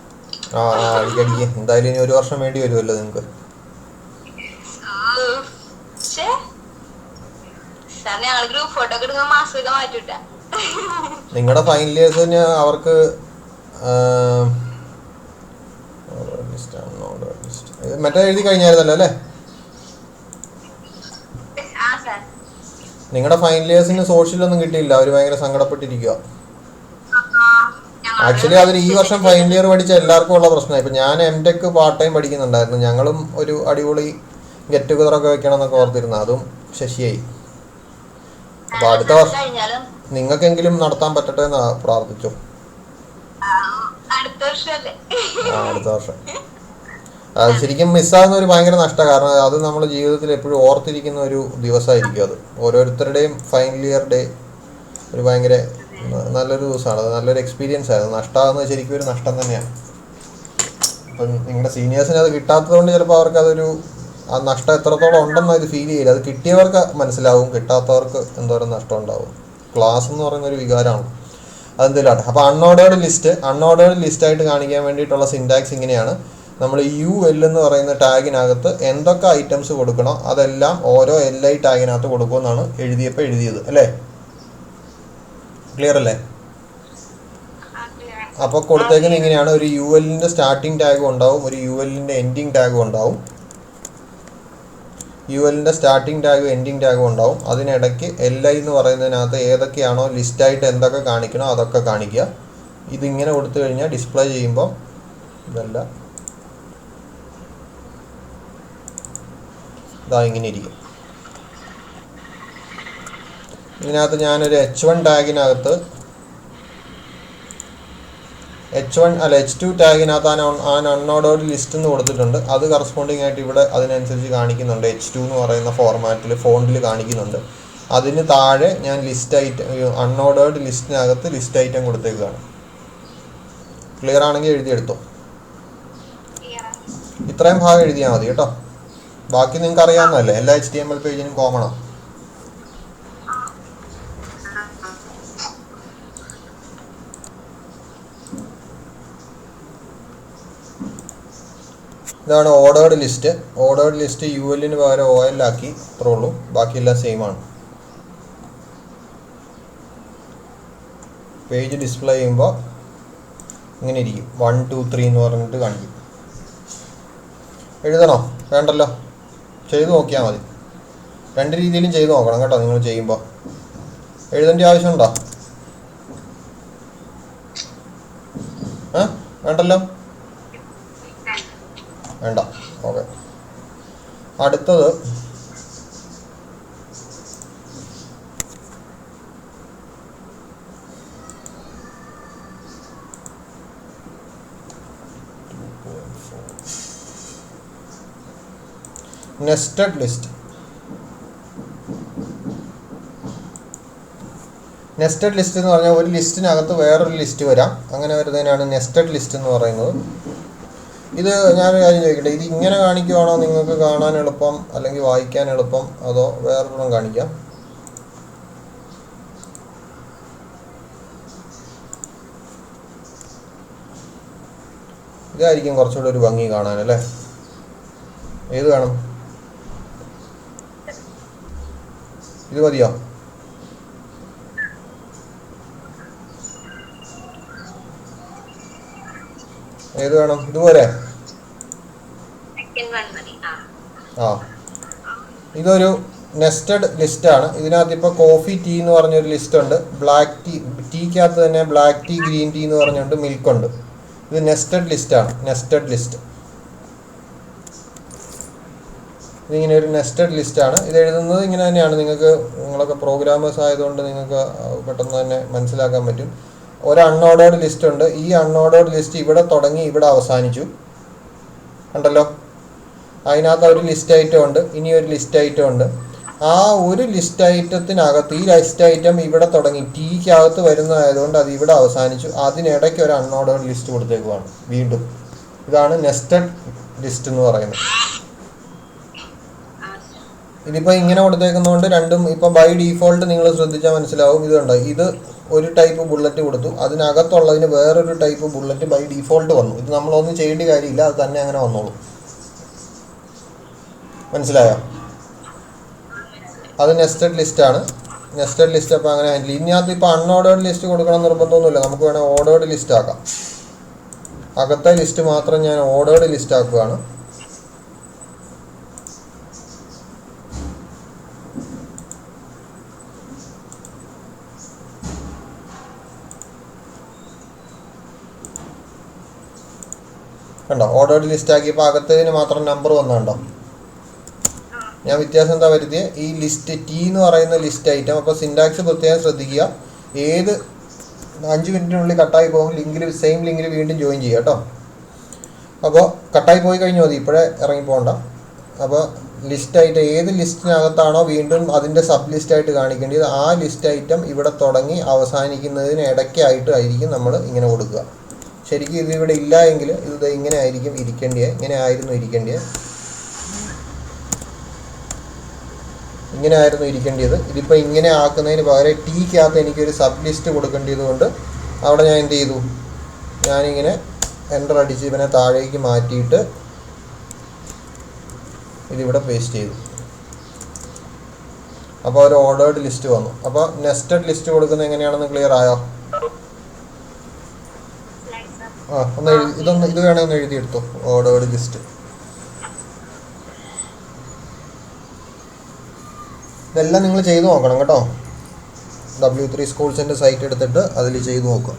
അടിക്കടിക്ക് എന്തായാലും ഇനി 1 വർഷം വേണ്ടി വരുമല്ലോ നിങ്ങൾക്ക്. സാർ ഞങ്ങൾ ഗ്രൂപ്പ് ഫോട്ടോ ഒക്കെ എടുക്കുമ്പോൾ മാസ്ക് ഒക്കെ മാറ്റിട്ടാ. നിങ്ങളുടെ ഫൈനൽ ഇയേഴ്സിന് അവർക്ക് മറ്റേ എഴുതി കഴിഞ്ഞായിരുന്നല്ലോ അല്ലേ? നിങ്ങളുടെ ഫൈനൽ ഇയേഴ്സിന് സോഷ്യലൊന്നും കിട്ടിയില്ല, അവർ ഭയങ്കര സങ്കടപ്പെട്ടിരിക്കുക. ആക്ച്വലി അതിന് ഈ വർഷം ഫൈനൽ ഇയർ പഠിച്ച എല്ലാവർക്കും ഉള്ള പ്രശ്നമായി. ഇപ്പം ഞാൻ M.Tech പാർട്ട് ടൈം പഠിക്കുന്നുണ്ടായിരുന്നു, ഞങ്ങളും ഒരു അടിപൊളി ഗെറ്റ് ടുഗദറൊക്കെ വെക്കണം എന്നൊക്കെ ഓർത്തിരുന്നു, അതും ശശിയായി. അപ്പോൾ അടുത്ത വർഷം നിങ്ങൾക്കെങ്കിലും നടത്താൻ പറ്റട്ടെ എന്ന് പ്രാർത്ഥിച്ചു. അടുത്ത വർഷം അത് ശരിക്കും മിസ്സാകുന്ന ഒരു ഭയങ്കര നഷ്ടമാണ്. കാരണം അത് നമ്മുടെ ജീവിതത്തിൽ എപ്പോഴും ഓർത്തിരിക്കുന്ന ഒരു ദിവസമായിരിക്കും. അത് ഓരോരുത്തരുടെയും ഫൈനൽ ഇയർ ഡേ ഒരു ഭയങ്കര നല്ലൊരു ദിവസമാണ്. അത് നല്ലൊരു എക്സ്പീരിയൻസ് ആയിരുന്നു. നഷ്ടമാകുന്നത് ശരിക്കും ഒരു നഷ്ടം തന്നെയാണ്. അപ്പം നിങ്ങളുടെ സീനിയേഴ്സിന് അത് കിട്ടാത്തത് കൊണ്ട് ചിലപ്പോൾ അവർക്ക് അതൊരു ആ നഷ്ടം എത്രത്തോളം ഉണ്ടെന്ന് അത് ഫീൽ ചെയ്യില്ല. അത് കിട്ടിയവർക്ക് മനസ്സിലാവും, കിട്ടാത്തവർക്ക് എന്തോരം നഷ്ടം ഉണ്ടാവും. ക്ലാസ് എന്ന് പറയുന്ന ഒരു വികാരമാണ്. അതെന്തെങ്കിലും ആട്ടെ. അപ്പോൾ അൺഓർഡേർഡ് ലിസ്റ്റായിട്ട് കാണിക്കാൻ വേണ്ടിയിട്ടുള്ള സിൻടാക്സ് ഇങ്ങനെയാണ്. നമ്മൾ UL എന്ന് പറയുന്ന ടാഗിനകത്ത് എന്തൊക്കെ ഐറ്റംസ് കൊടുക്കണോ അതെല്ലാം ഓരോ LI ടാഗിനകത്ത് കൊടുക്കുമെന്നാണ് എഴുതിയത് അല്ലേ? ക്ലിയർ അല്ലേ? അപ്പോൾ കൊടുത്തേക്കുന്നത് ഇങ്ങനെയാണ്. ഒരു UL-ൻ്റെ സ്റ്റാർട്ടിങ് ടാഗും ഉണ്ടാവും, ഒരു UL-ൻ്റെ എൻഡിങ് ടാഗും ഉണ്ടാവും. UL-ൻ്റെ സ്റ്റാർട്ടിങ് ടാഗും എൻഡിങ് ടാഗും ഉണ്ടാവും. അതിനിടയ്ക്ക് LI എന്ന് പറയുന്നതിനകത്ത് ഏതൊക്കെയാണോ ലിസ്റ്റായിട്ട് എന്തൊക്കെ കാണിക്കണോ അതൊക്കെ കാണിക്കുക. ഇതിങ്ങനെ കൊടുത്തു കഴിഞ്ഞാൽ ഡിസ്പ്ലേ ചെയ്യുമ്പോൾ ഇതല്ല ഇതാ ഇങ്ങനെ ഇരിക്കും. ഇതിനകത്ത് ഞാനൊരു H1 ടാഗിനകത്ത് H2 ടാഗിനകത്ത് അൺഓർഡേർഡ് ലിസ്റ്റ് എന്ന് കൊടുത്തിട്ടുണ്ട്. അത് കറസ്പോണ്ടിങ് ആയിട്ട് ഇവിടെ അതിനനുസരിച്ച് കാണിക്കുന്നുണ്ട്. H2 എന്ന് പറയുന്ന ഫോർമാറ്റിൽ ഫോണ്ടിൽ കാണിക്കുന്നുണ്ട്. അതിന് താഴെ ഞാൻ ലിസ്റ്റ് ഐറ്റം അൺഓർഡേർഡ് ലിസ്റ്റിനകത്ത് ലിസ്റ്റ് ഐറ്റം കൊടുത്തേക്കാണ്. ക്ലിയർ ആണെങ്കിൽ എഴുതിയെടുത്തോ. ഇത്രയും ഭാഗം എഴുതിയാൽ മതി കേട്ടോ. ബാക്കി നിങ്ങൾക്ക് അറിയാവുന്നതല്ലേ, എല്ലാ HTML പേജിനും കോമണാണ്. ഇതാണ് ഓർഡേർഡ് ലിസ്റ്റ്. UL-ന് പകരം OL ആക്കി, അത്രേ ഉള്ളൂ. ബാക്കിയെല്ലാം സെയിം ആണ്. പേജ് ഡിസ്പ്ലേ ചെയ്യുമ്പോൾ ഇങ്ങനെ ഇരിക്കും. 1 2 3 എന്ന് പറഞ്ഞിട്ട് കാണിക്കും. എഴുതണോ? വേണ്ടല്ലോ, ചെയ്ത് നോക്കിയാൽ മതി. 2 രീതിയിലും ചെയ്ത് നോക്കണം കേട്ടോ. നിങ്ങൾ ചെയ്യുമ്പോൾ എഴുതേണ്ട ആവശ്യമുണ്ടോ? വേണ്ടല്ലോ, വേണ്ട. ഓക്കെ, അടുത്തത് നെസ്റ്റഡ് ലിസ്റ്റ്. നെസ്റ്റഡ് ലിസ്റ്റ് എന്ന് പറഞ്ഞാൽ ഒരു ലിസ്റ്റിനകത്ത് വേറൊരു ലിസ്റ്റ് വരാം. അങ്ങനെ വരുന്നതിനാണ് നെസ്റ്റഡ് ലിസ്റ്റ് എന്ന് പറയുന്നത്. ഇത് ഞാനൊരു കാര്യം ചോദിക്കട്ടെ, ഇത് ഇങ്ങനെ കാണിക്കുവാണോ നിങ്ങൾക്ക് കാണാൻ എളുപ്പം, അല്ലെങ്കിൽ വായിക്കാൻ എളുപ്പം, അതോ വേറൊരെണ്ണം കാണിക്കാം? ഇതായിരിക്കും കുറച്ചുകൂടെ ഒരു ഭംഗി കാണാനല്ലേ? ഏത് വേണം? ഇത് മതിയോ? ഏത് വേണം? ഇതുപോലെ? ഇതൊരു നെസ്റ്റഡ് ലിസ്റ്റാണ്. ഇതിനകത്ത് ഇപ്പോൾ കോഫി ടീ എന്ന് പറഞ്ഞൊരു ലിസ്റ്റ് ഉണ്ട്. ബ്ലാക്ക് ടീക്കകത്ത് തന്നെ ബ്ലാക്ക് ടീ, ഗ്രീൻ ടീ എന്ന് പറഞ്ഞുകൊണ്ട് മിൽക്ക് ഉണ്ട്. ഇത് നെസ്റ്റഡ് ലിസ്റ്റാണ്. നെസ്റ്റഡ് ലിസ്റ്റ് ഇതിങ്ങനെ ഒരു നെസ്റ്റഡ് ലിസ്റ്റാണ്. ഇത് എഴുതുന്നത് ഇങ്ങനെ തന്നെയാണ്. നിങ്ങളൊക്കെ പ്രോഗ്രാമേഴ്സ് ആയതുകൊണ്ട് നിങ്ങൾക്ക് പെട്ടെന്ന് തന്നെ മനസ്സിലാക്കാൻ പറ്റും. ഒരു അൺഓർഡേർഡ് ലിസ്റ്റ് ഉണ്ട്. ഈ അൺഓർഡേർഡ് ലിസ്റ്റ് ഇവിടെ തുടങ്ങി ഇവിടെ അവസാനിച്ചു, ഉണ്ടല്ലോ. അതിനകത്ത് ഒരു ലിസ്റ്റ് ഐറ്റം ഉണ്ട്, ഇനി ഒരു ലിസ്റ്റ് ഐറ്റം ഉണ്ട്. ആ ഒരു ലിസ്റ്റ് ഐറ്റത്തിനകത്ത് ഈ ലിസ്റ്റ് ഐറ്റം ഇവിടെ തുടങ്ങി ടീക്കകത്ത് വരുന്നതായതുകൊണ്ട് അത് ഇവിടെ അവസാനിച്ചു. അതിനിടയ്ക്ക് ഒരു അൺഓർഡേർഡ് ലിസ്റ്റ് കൊടുത്തേക്കുവാണ് വീണ്ടും. ഇതാണ് നെസ്റ്റഡ് ലിസ്റ്റ് എന്ന് പറയുന്നത്. ഇതിപ്പോൾ ഇങ്ങനെ കൊടുത്തേക്കുന്നതുകൊണ്ട് രണ്ടും ഇപ്പോൾ ബൈ ഡീഫോൾട്ട് നിങ്ങൾ ശ്രദ്ധിച്ചാൽ മനസ്സിലാവും. ഇതുണ്ട്, ഇത് ഒരു ടൈപ്പ് ബുള്ളറ്റ് കൊടുത്തു, അതിനകത്തുള്ളതിന് വേറൊരു ടൈപ്പ് ബുള്ളറ്റ് ബൈ ഡീഫോൾട്ട് വന്നു. ഇത് നമ്മളൊന്നും ചെയ്യേണ്ട കാര്യമില്ല, അത് തന്നെ അങ്ങനെ വന്നോളൂ. മനസ്സിലായോ? അത് നെസ്റ്റഡ് ലിസ്റ്റാണ്. നെസ്റ്റഡ് ലിസ്റ്റ് അപ്പോൾ അങ്ങനെ ഹാൻഡിൽ. ഇതിനകത്ത് ഇപ്പോൾ അൺഓർഡേർഡ് ലിസ്റ്റ് കൊടുക്കണം നിർബന്ധമൊന്നുമില്ല, നമുക്ക് വേണമെങ്കിൽ ഓർഡേർഡ് ലിസ്റ്റ് ആക്കാം. അകത്തെ ലിസ്റ്റ് മാത്രം ഞാൻ ഓർഡേർഡ് ലിസ്റ്റ് ആക്കുകയാണ്. കണ്ടോ, ഓർഡേർഡ് ലിസ്റ്റ് ആക്കിയപ്പോൾ അകത്തതിന് മാത്രം നമ്പർ വന്നുണ്ടോ? ഞാൻ വ്യത്യാസം എന്താ വരുത്തിയത്, ഈ ലിസ്റ്റ് ടി എന്ന് പറയുന്ന ലിസ്റ്റ് ഐറ്റം. അപ്പോൾ സിൻടാക്സ് പ്രത്യേകം ശ്രദ്ധിക്കുക, ഏത് 5 മിനിറ്റിനുള്ളിൽ കട്ടായി പോകും ലിങ്കിൽ സെയിം ലിങ്കിൽ വീണ്ടും ജോയിൻ ചെയ്യുക കേട്ടോ. അപ്പോൾ കട്ടായി പോയി കഴിഞ്ഞു മതി, ഇപ്പോഴേ ഇറങ്ങിപ്പോകണ്ട. അപ്പോൾ ലിസ്റ്റ് ഐറ്റം ഏത് ലിസ്റ്റിനകത്താണോ വീണ്ടും അതിൻ്റെ സബ് ലിസ്റ്റായിട്ട് കാണിക്കേണ്ടത്, ആ ലിസ്റ്റ് ഐറ്റം ഇവിടെ തുടങ്ങി അവസാനിക്കുന്നതിന് ഇടയ്ക്കായിട്ട് ആയിരിക്കും നമ്മൾ ഇങ്ങനെ കൊടുക്കുക. ശരിക്കും ഇത് ഇവിടെ ഇല്ല എങ്കിൽ ഇത് ഇങ്ങനെ ആയിരിക്കും ഇരിക്കേണ്ടത്, ഇങ്ങനെ ആയിരുന്നു ഇരിക്കേണ്ടത്, ഇങ്ങനെ ആയിരുന്നു ഇരിക്കേണ്ടത്. ഇതിപ്പോൾ ഇങ്ങനെ ആക്കുന്നതിന് പകരം ടീക്കകത്ത് എനിക്കൊരു സബ് ലിസ്റ്റ് കൊടുക്കേണ്ടത് കൊണ്ട് അവിടെ ഞാൻ എന്ത് ചെയ്തു, ഞാനിങ്ങനെ എൻ്റർ അടിച്ച് ഇവനെ താഴേക്ക് മാറ്റിയിട്ട് ഇതിവിടെ പേസ്റ്റ് ചെയ്തു. അപ്പോൾ ഒരു ഓർഡേർഡ് ലിസ്റ്റ് വന്നു. അപ്പോൾ നെസ്റ്റഡ് ലിസ്റ്റ് കൊടുക്കുന്നത് എങ്ങനെയാണെന്ന് ക്ലിയർ ആയോ? ഒന്ന് ഇത് വേണമെങ്കിൽ ഒന്ന് എഴുതിയെടുത്തോ, ഓർഡേർഡ് ലിസ്റ്റ്. ഇതെല്ലാം നിങ്ങൾ ചെയ്തു നോക്കണം കേട്ടോ. W3 സ്കൂൾസിൻ്റെ സൈറ്റ് എടുത്തിട്ട് അതിൽ ചെയ്തു നോക്കുക.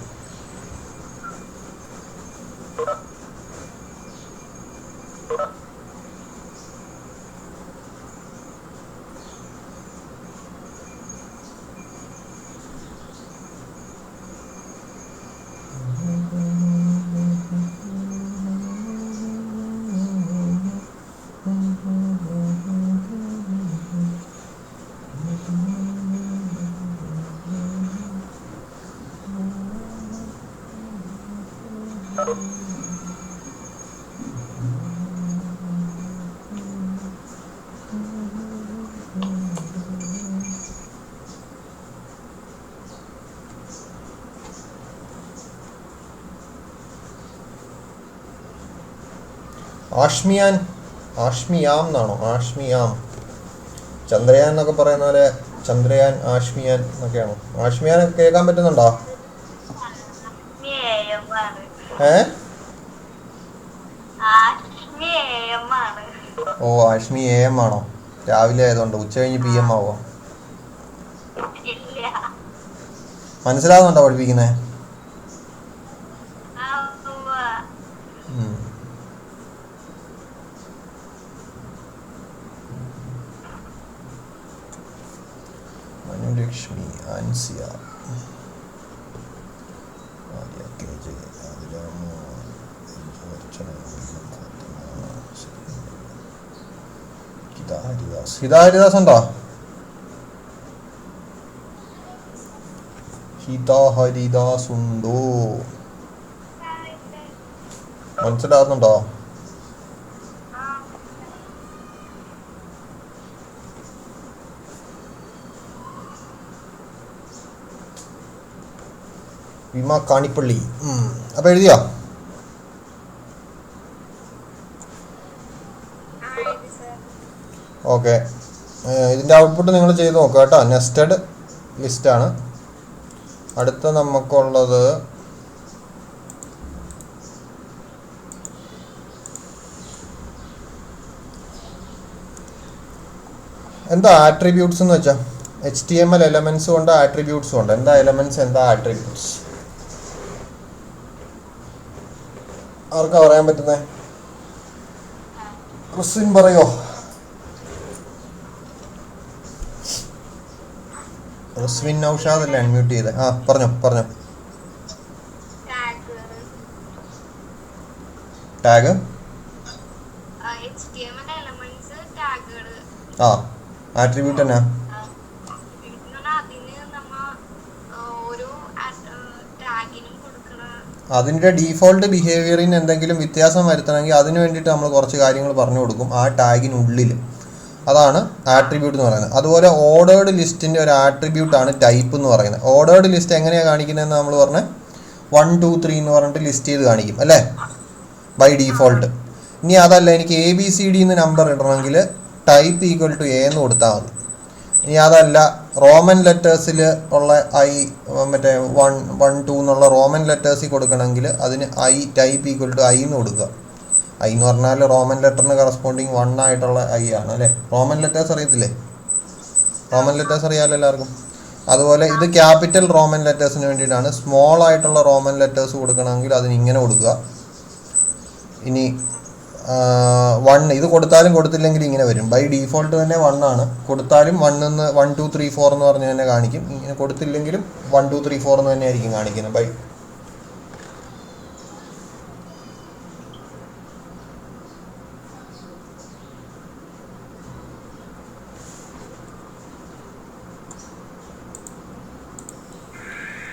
ആഷ്മിയാം എന്നാണോ? ആഷ്മിയാം, ചന്ദ്രയാൻ എന്നൊക്കെ പറയുന്ന പോലെ ചന്ദ്രയാൻ, ആഷ്മിയാൻ എന്നൊക്കെയാണോ? ആഷ്മിയാൻ കേൾക്കാൻ പറ്റുന്നുണ്ടോ? ഓ, ആഷ്മി AM ആണോ? രാവിലെ ആയതുകൊണ്ട് ഉച്ച കഴിഞ്ഞ് PM ആവോ? മനസ്സിലാവുന്നുണ്ടോ പഠിപ്പിക്കുന്നേ? ലക്ഷ്മി, ആൻസിയ, ഹിതാഹരിദാസ് ഉണ്ടോ? ഹിതാഹരിദാസ് ഉണ്ടോ? മനസ്സിലാകുന്നുണ്ടോ? വിമ കാണിപ്പള്ളി. അപ്പോൾ എഴുതിയോ? ഓക്കെ, ഇതിൻ്റെ ഔട്ട്പുട്ട് നിങ്ങൾ ചെയ്ത് നോക്കുക കേട്ടോ. നെസ്റ്റഡ് ലിസ്റ്റാണ്. അടുത്ത നമുക്കുള്ളത് എന്താ ആട്രിബ്യൂട്ട്സ് എന്ന് വെച്ചാൽ HTML എലമെൻസും ഉണ്ട്, ആട്രിബ്യൂട്ട്സും ഉണ്ട്. എന്താ എലമെൻറ്റ്സ്, എന്താ ആട്രിബ്യൂട്ട്സ്? ആർക്കാ പറയാൻ പറ്റുന്നേ? ക്രിസ്ത്യൻ പറയോ? റസ്വിൻ നൗഷാദ് അല്ലേ അൺമ്യൂട്ട് ചെയ്തേ? പറഞ്ഞോ. ടാഗ്, ആട്രിബ്യൂട്ട് എന്നാ? അതിൻ്റെ ഡീഫോൾട്ട് ബിഹേവിയറിന് എന്തെങ്കിലും വ്യത്യാസം വരുത്തണമെങ്കിൽ അതിന് വേണ്ടിയിട്ട് നമ്മൾ കുറച്ച് കാര്യങ്ങൾ പറഞ്ഞു കൊടുക്കും ആ ടാഗിനുള്ളിൽ. അതാണ് ആട്രിബ്യൂട്ട് എന്ന് പറയുന്നത്. അതുപോലെ ഓർഡേർഡ് ലിസ്റ്റിൻ്റെ ഒരു ആട്രിബ്യൂട്ടാണ് ടൈപ്പ് എന്ന് പറയുന്നത്. ഓർഡേർഡ് ലിസ്റ്റ് എങ്ങനെയാണ് കാണിക്കുന്നതെന്ന് നമ്മൾ പറഞ്ഞ് 1 2 3 എന്ന് പറഞ്ഞിട്ട് ലിസ്റ്റ് ചെയ്ത് കാണിക്കും അല്ലേ, ബൈ ഡീഫോൾട്ട്. ഇനി അതല്ല, എനിക്ക് ABCD എന്ന് നമ്പർ ഇടണമെങ്കിൽ ടൈപ്പ് ഈക്വൽ ടു A എന്ന് കൊടുത്താൽ മതി. ഇനി അതല്ല, റോമൻ ലെറ്റേഴ്സിൽ ഉള്ള I മറ്റേ 1 1 2 എന്നുള്ള റോമൻ ലെറ്റേഴ്സിൽ കൊടുക്കണമെങ്കിൽ അതിന് ടൈപ്പ് ഈക്വൽ ടു I എന്ന് കൊടുക്കുക. I എന്ന് പറഞ്ഞാൽ റോമൻ ലെറ്ററിന് കറസ്പോണ്ടിങ് 1 ആയിട്ടുള്ള I ആണ് അല്ലേ. റോമൻ ലെറ്റേഴ്സ് അറിയത്തില്ലേ? റോമൻ ലെറ്റേഴ്സ് അറിയാമല്ലോ എല്ലാവർക്കും. അതുപോലെ ഇത് ക്യാപിറ്റൽ റോമൻ ലെറ്റേഴ്സിന് വേണ്ടിയിട്ടാണ്. സ്മോൾ ആയിട്ടുള്ള റോമൻ ലെറ്റേഴ്സ് കൊടുക്കണമെങ്കിൽ അതിന് ഇങ്ങനെ കൊടുക്കുക. ഇനി 1 ഇത് കൊടുത്താലും കൊടുത്തില്ലെങ്കിൽ ഇങ്ങനെ വരും. ബൈ ഡീഫോൾട്ട് തന്നെ 1 ആണ്. കൊടുത്താലും 1 2 3 4 എന്ന് പറഞ്ഞ് തന്നെ കാണിക്കും. ഇങ്ങനെ കൊടുത്തില്ലെങ്കിലും 1 2 3 4 എന്ന് തന്നെ ആയിരിക്കും കാണിക്കുന്നത്. ബൈ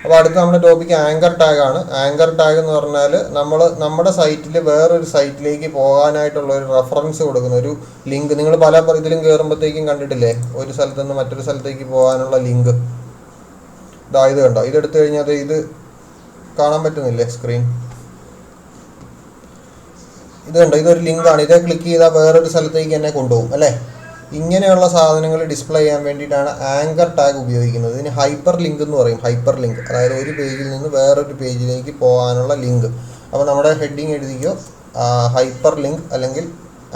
അപ്പോൾ അടുത്ത നമ്മുടെ ടോപ്പിക്ക് ആങ്കർ ടാഗ് ആണ്. ആങ്കർ ടാഗ് എന്ന് പറഞ്ഞാൽ നമ്മുടെ സൈറ്റിൽ വേറൊരു സൈറ്റിലേക്ക് പോകാനായിട്ടുള്ള ഒരു റെഫറൻസ് കൊടുക്കുന്ന ഒരു ലിങ്ക്. നിങ്ങൾ പല ഇതിലും കയറുമ്പോഴത്തേക്കും കണ്ടിട്ടില്ലേ, ഒരു സ്ഥലത്ത് നിന്ന് മറ്റൊരു സ്ഥലത്തേക്ക് പോകാനുള്ള ലിങ്ക്. ഇത് കണ്ടോ, ഇതെടുത്തു കഴിഞ്ഞാൽ ഇത് കാണാൻ പറ്റുന്നില്ലേ സ്ക്രീൻ? ഇത് കണ്ടോ, ഇതൊരു ലിങ്കാണ്. ഇതേ ക്ലിക്ക് ചെയ്താൽ വേറൊരു സ്ഥലത്തേക്ക് എന്നെ കൊണ്ടുപോകും അല്ലേ. ഇങ്ങനെയുള്ള സാധനങ്ങൾ ഡിസ്പ്ലേ ചെയ്യാൻ വേണ്ടിയിട്ടാണ് ആങ്കർ ടാഗ് ഉപയോഗിക്കുന്നത്. ഇതിന് ഹൈപ്പർ ലിങ്ക് എന്ന് പറയും. ഹൈപ്പർ ലിങ്ക് അതായത് ഒരു പേജിൽ നിന്ന് വേറൊരു പേജിലേക്ക് പോകാനുള്ള ലിങ്ക്. അപ്പോൾ നമ്മുടെ ഹെഡിങ് എഴുതിക്കോ, ഹൈപ്പർ ലിങ്ക് അല്ലെങ്കിൽ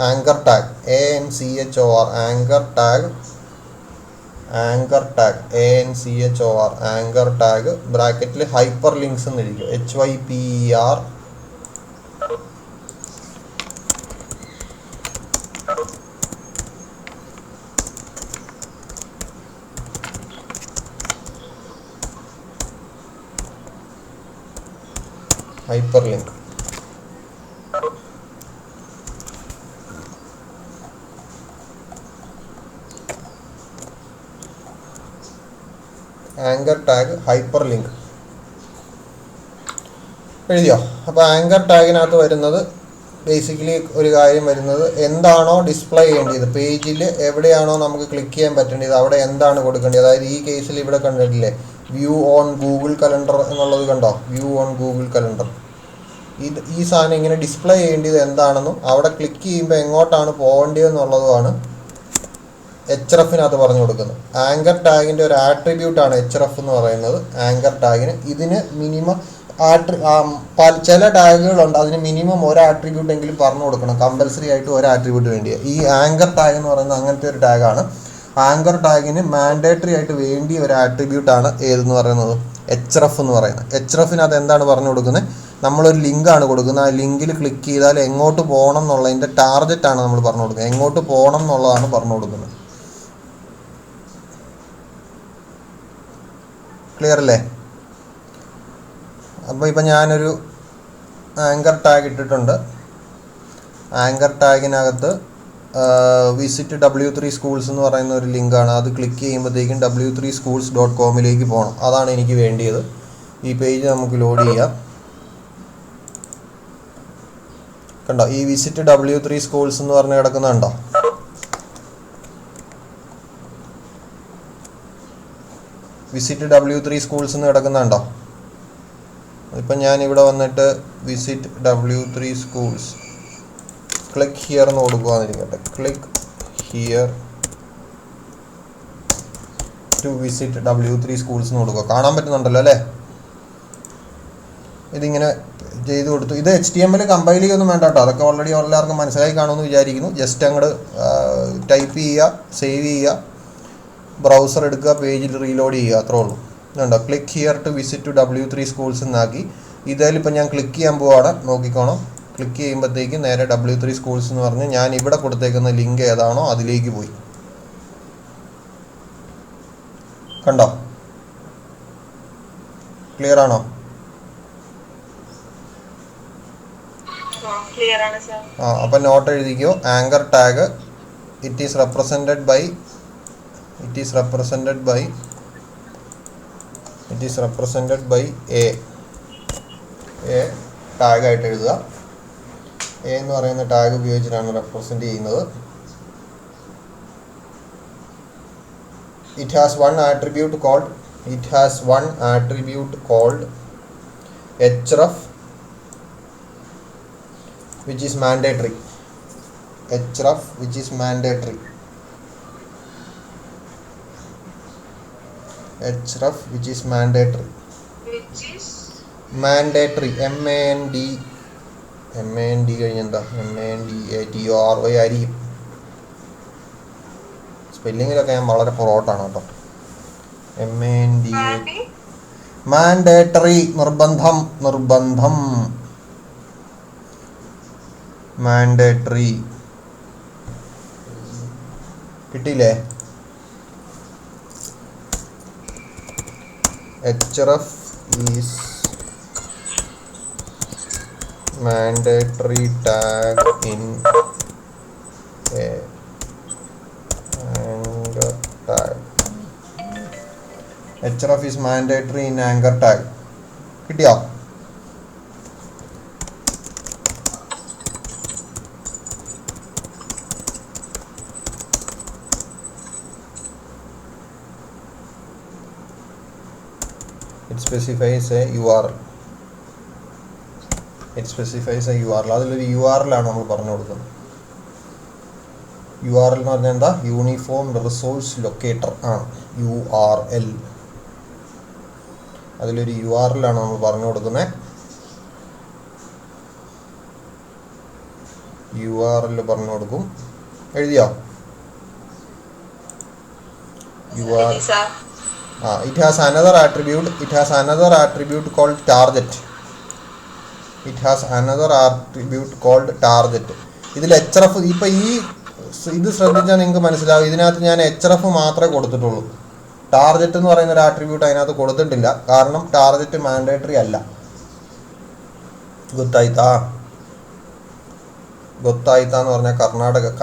anchor tag, ANCHOR, anchor tag, anchor tag, ANCHOR, anchor tag, ബ്രാക്കറ്റിൽ ഹൈപ്പർ ലിങ്ക്സ് എന്ന് എഴുതിക്കോ, HYPER. Hyper link. Anchor tag, hyper link എഴുതിയോ? അപ്പോൾ ആങ്കർ ടാഗിനകത്ത് വരുന്നത് ബേസിക്കലി ഒരു കാര്യം വരുന്നത്, എന്താണോ ഡിസ്പ്ലേ ചെയ്യേണ്ടത് പേജിൽ, എവിടെയാണോ നമുക്ക് ക്ലിക്ക് ചെയ്യാൻ പറ്റേണ്ടത് അവിടെ എന്താണ് കൊടുക്കേണ്ടത്. അതായത് ഈ കേസിൽ ഇവിടെ കണ്ടിട്ടില്ലേ, വ്യൂ ഓൺ ഗൂഗിൾ കലണ്ടർ എന്നുള്ളത് കണ്ടോ, വ്യൂ ഓൺ ഗൂഗിൾ കലണ്ടർ. ഈ സാധനം ഇങ്ങനെ ഡിസ്പ്ലേ ചെയ്യേണ്ടത് എന്താണെന്നും അവിടെ ക്ലിക്ക് ചെയ്യുമ്പോൾ എങ്ങോട്ടാണ് പോകേണ്ടതെന്നുള്ളതുമാണ് HREFനകത്ത് പറഞ്ഞു കൊടുക്കുന്നത്. ആങ്കർ ടാഗിൻ്റെ ഒരു ആട്രിബ്യൂട്ടാണ് HREF എന്ന് പറയുന്നത്. ആങ്കർ ടാഗിന് ഇതിന് മിനിമം ചില ടാഗുകളുണ്ട്, അതിന് മിനിമം ഒരു ആട്രിബ്യൂട്ട് എങ്കിലും പറഞ്ഞു കൊടുക്കണം, കമ്പൽസറി ആയിട്ട് ഒരു ആട്രിബ്യൂട്ട് വേണ്ടിയാണ്. ഈ ആങ്കർ ടാഗ് എന്ന് പറയുന്നത് അങ്ങനത്തെ ഒരു ടാഗാണ്. ആങ്കർ ടാഗിന് മാൻഡേറ്ററി ആയിട്ട് വേണ്ടിയ ഒരു ആട്രിബ്യൂട്ടാണ് ഏതെന്ന് പറയുന്നത്, HREF എന്ന് പറയുന്നത്. HREFനകത്ത് എന്താണ് പറഞ്ഞു കൊടുക്കുന്നത്, നമ്മളൊരു ലിങ്കാണ് കൊടുക്കുന്നത്. ആ ലിങ്കിൽ ക്ലിക്ക് ചെയ്താൽ എങ്ങോട്ട് പോകണം എന്നുള്ളതിൻ്റെ ടാർഗറ്റാണ് നമ്മൾ പറഞ്ഞു കൊടുക്കുന്നത്. എങ്ങോട്ട് പോകണം എന്നുള്ളതാണ് പറഞ്ഞു കൊടുക്കുന്നത്. ക്ലിയർ അല്ലേ? അപ്പോൾ ഇപ്പം ഞാനൊരു ആങ്കർ ടാഗ് ഇട്ടിട്ടുണ്ട്. ആങ്കർ ടാഗിനകത്ത് വിസിറ്റ് W3 സ്കൂൾസ് എന്ന് പറയുന്ന ഒരു ലിങ്കാണ്. അത് ക്ലിക്ക് ചെയ്യുമ്പോഴത്തേക്കും w3schools.com പോകണം. അതാണ് എനിക്ക് വേണ്ടിയത്. ഈ പേജ് നമുക്ക് ലോഡ് ചെയ്യാം. കണ്ടോ, ഈ വിസിറ്റ് W3 സ്കൂൾസ് എന്ന് പറഞ്ഞ് കിടക്കുന്നുണ്ടോ? വിസിറ്റ് W3 സ്കൂൾസ് എന്ന് കിടക്കുന്നുണ്ടോ? ഇപ്പം ഞാനിവിടെ വന്നിട്ട് visit W3 schools, click here എന്ന് കൊടുക്കുകയെന്നിരിക്കട്ടെ. Click here to visit W3 schools എന്ന് കൊടുക്കുക. കാണാൻ പറ്റുന്നുണ്ടല്ലോ അല്ലേ? ഇതിങ്ങനെ ചെയ്ത് കൊടുത്തു. ഇത് HTML കമ്പൈൽ ചെയ്യൊന്നും വേണ്ട കേട്ടോ, അതൊക്കെ ഓൾറെഡി എല്ലാവർക്കും മനസ്സിലായി കാണുമെന്ന് വിചാരിക്കുന്നു. ജസ്റ്റ് അങ്ങോട്ട് ടൈപ്പ് ചെയ്യുക, സേവ് ചെയ്യുക, ബ്രൗസർ എടുക്കുക, പേജിൽ റീലോഡ് ചെയ്യുക, അത്രേ ഉള്ളൂ. ഇതുണ്ടോ, click here to visit W3 schools എന്നാക്കി. ഇതിലിപ്പോൾ ഞാൻ ക്ലിക്ക് ചെയ്യാൻ പോവാണ്, നോക്കിക്കോണം. ക്ലിക്ക് ചെയ്യുമ്പോഴത്തേക്ക് നേരെ W3 സ്കൂൾസ് എന്ന് പറഞ്ഞ് ഞാൻ ഇവിടെ കൊടുത്തേക്കുന്ന ലിങ്ക് ഏതാണോ അതിലേക്ക് പോയി. കണ്ടോ? ക്ലിയർ ആണോ? അപ്പം നോട്ട് എഴുതിക്കോ. Anchor tag it is represented by a ടാഗായിട്ട് എഴുതുക. എ എന്ന് പറയുന്ന ടാഗ് ഉപയോഗിച്ചിട്ടാണ് റെപ്രസെൻറ്റ് ചെയ്യുന്നത്. it has one attribute called href, which is mandatory. href, which is mandatory. href, which is mandatory. Which is Mandatory. MAND കഴിഞ്ഞെന്താ MANDATORY ആയിരിക്കും. സ്പെല്ലിങ്ങിലൊക്കെ ഞാൻ വളരെ പുറകോട്ടാണ് കേട്ടോ. മാൻഡേറ്ററി, നിർബന്ധം. മാൻഡേറ്ററി കിട്ടിയില്ലേ? href is mandatory tag in a anchor tag. href is mandatory in anchor tag. കിട്ടിയോ? It specifies a URL. അതിലൊരു URL ആണ് നമ്മൾ പറഞ്ഞു കൊടുക്കുന്നത്. URL എന്ന് പറഞ്ഞാൽ എന്താ? യൂണിഫോം റിസോഴ്സ് ലൊക്കേറ്റർ ആണ്. URL. അതിലൊരു URL ആണ് നമ്മൾ പറഞ്ഞു കൊടുക്കുന്നത്. URL പറഞ്ഞു കൊടുക്കും. എഴുതിയോ? URL. It has another attribute called target. ഇതിൽ href ഇപ്പൊ ഇത് ശ്രദ്ധിച്ചാൽ നിങ്ങൾക്ക് മനസ്സിലാവും. ഇതിനകത്ത് ഞാൻ href മാത്രമേ കൊടുത്തിട്ടുള്ളൂ. ടാർജറ്റ് എന്ന് പറയുന്ന ഒരു ആട്രിബ്യൂട്ട് അതിനകത്ത് കൊടുത്തിട്ടില്ല. കാരണം ടാർജറ്റ് മാൻഡേറ്ററി അല്ല. ഗൊത്തായിത്ത എന്ന് പറഞ്ഞാൽ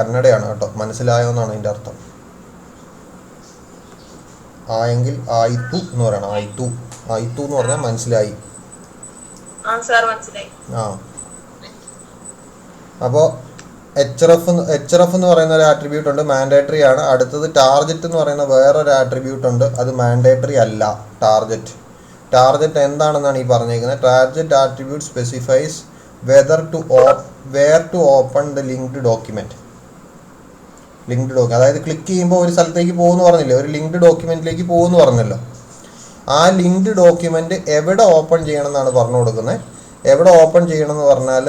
കന്നഡയാണ് കേട്ടോ. മനസ്സിലായോ എന്നാണ് അതിൻ്റെ അർത്ഥം. ആയെങ്കിൽ ആയിത്തു എന്ന് പറയണം. ആയിത്തു എന്ന് പറഞ്ഞാൽ മനസ്സിലായി. അപ്പോൾ href എന്ന് പറയുന്ന ഒരു ആട്രിബ്യൂട്ട് ഉണ്ട്, മാൻഡേറ്ററി ആണ്. അടുത്തത് ടാർജറ്റ് എന്ന് പറയുന്ന വേറൊരു ആട്രിബ്യൂട്ട് ഉണ്ട്, അത് മാൻഡേറ്ററി അല്ല. ടാർജറ്റ് എന്താണെന്നാണ് ഈ പറഞ്ഞേക്കുന്നത്. Target attribute specifies where to open the linked document. അതായത് ക്ലിക്ക് ചെയ്യുമ്പോൾ ഒരു സ്ഥലത്തേക്ക് പോകുമെന്ന് പറഞ്ഞില്ലേ, ഒരു ലിങ്ക്ഡ് ഡോക്യുമെന്റിലേക്ക് പോകുമെന്ന് പറഞ്ഞല്ലോ. ആ ലിങ്ക്ഡ് ഡോക്യുമെന്റ് എവിടെ ഓപ്പൺ ചെയ്യണം എന്നാണ് പറഞ്ഞു കൊടുക്കുന്നത്. എവിടെ ഓപ്പൺ ചെയ്യണം എന്ന് പറഞ്ഞാൽ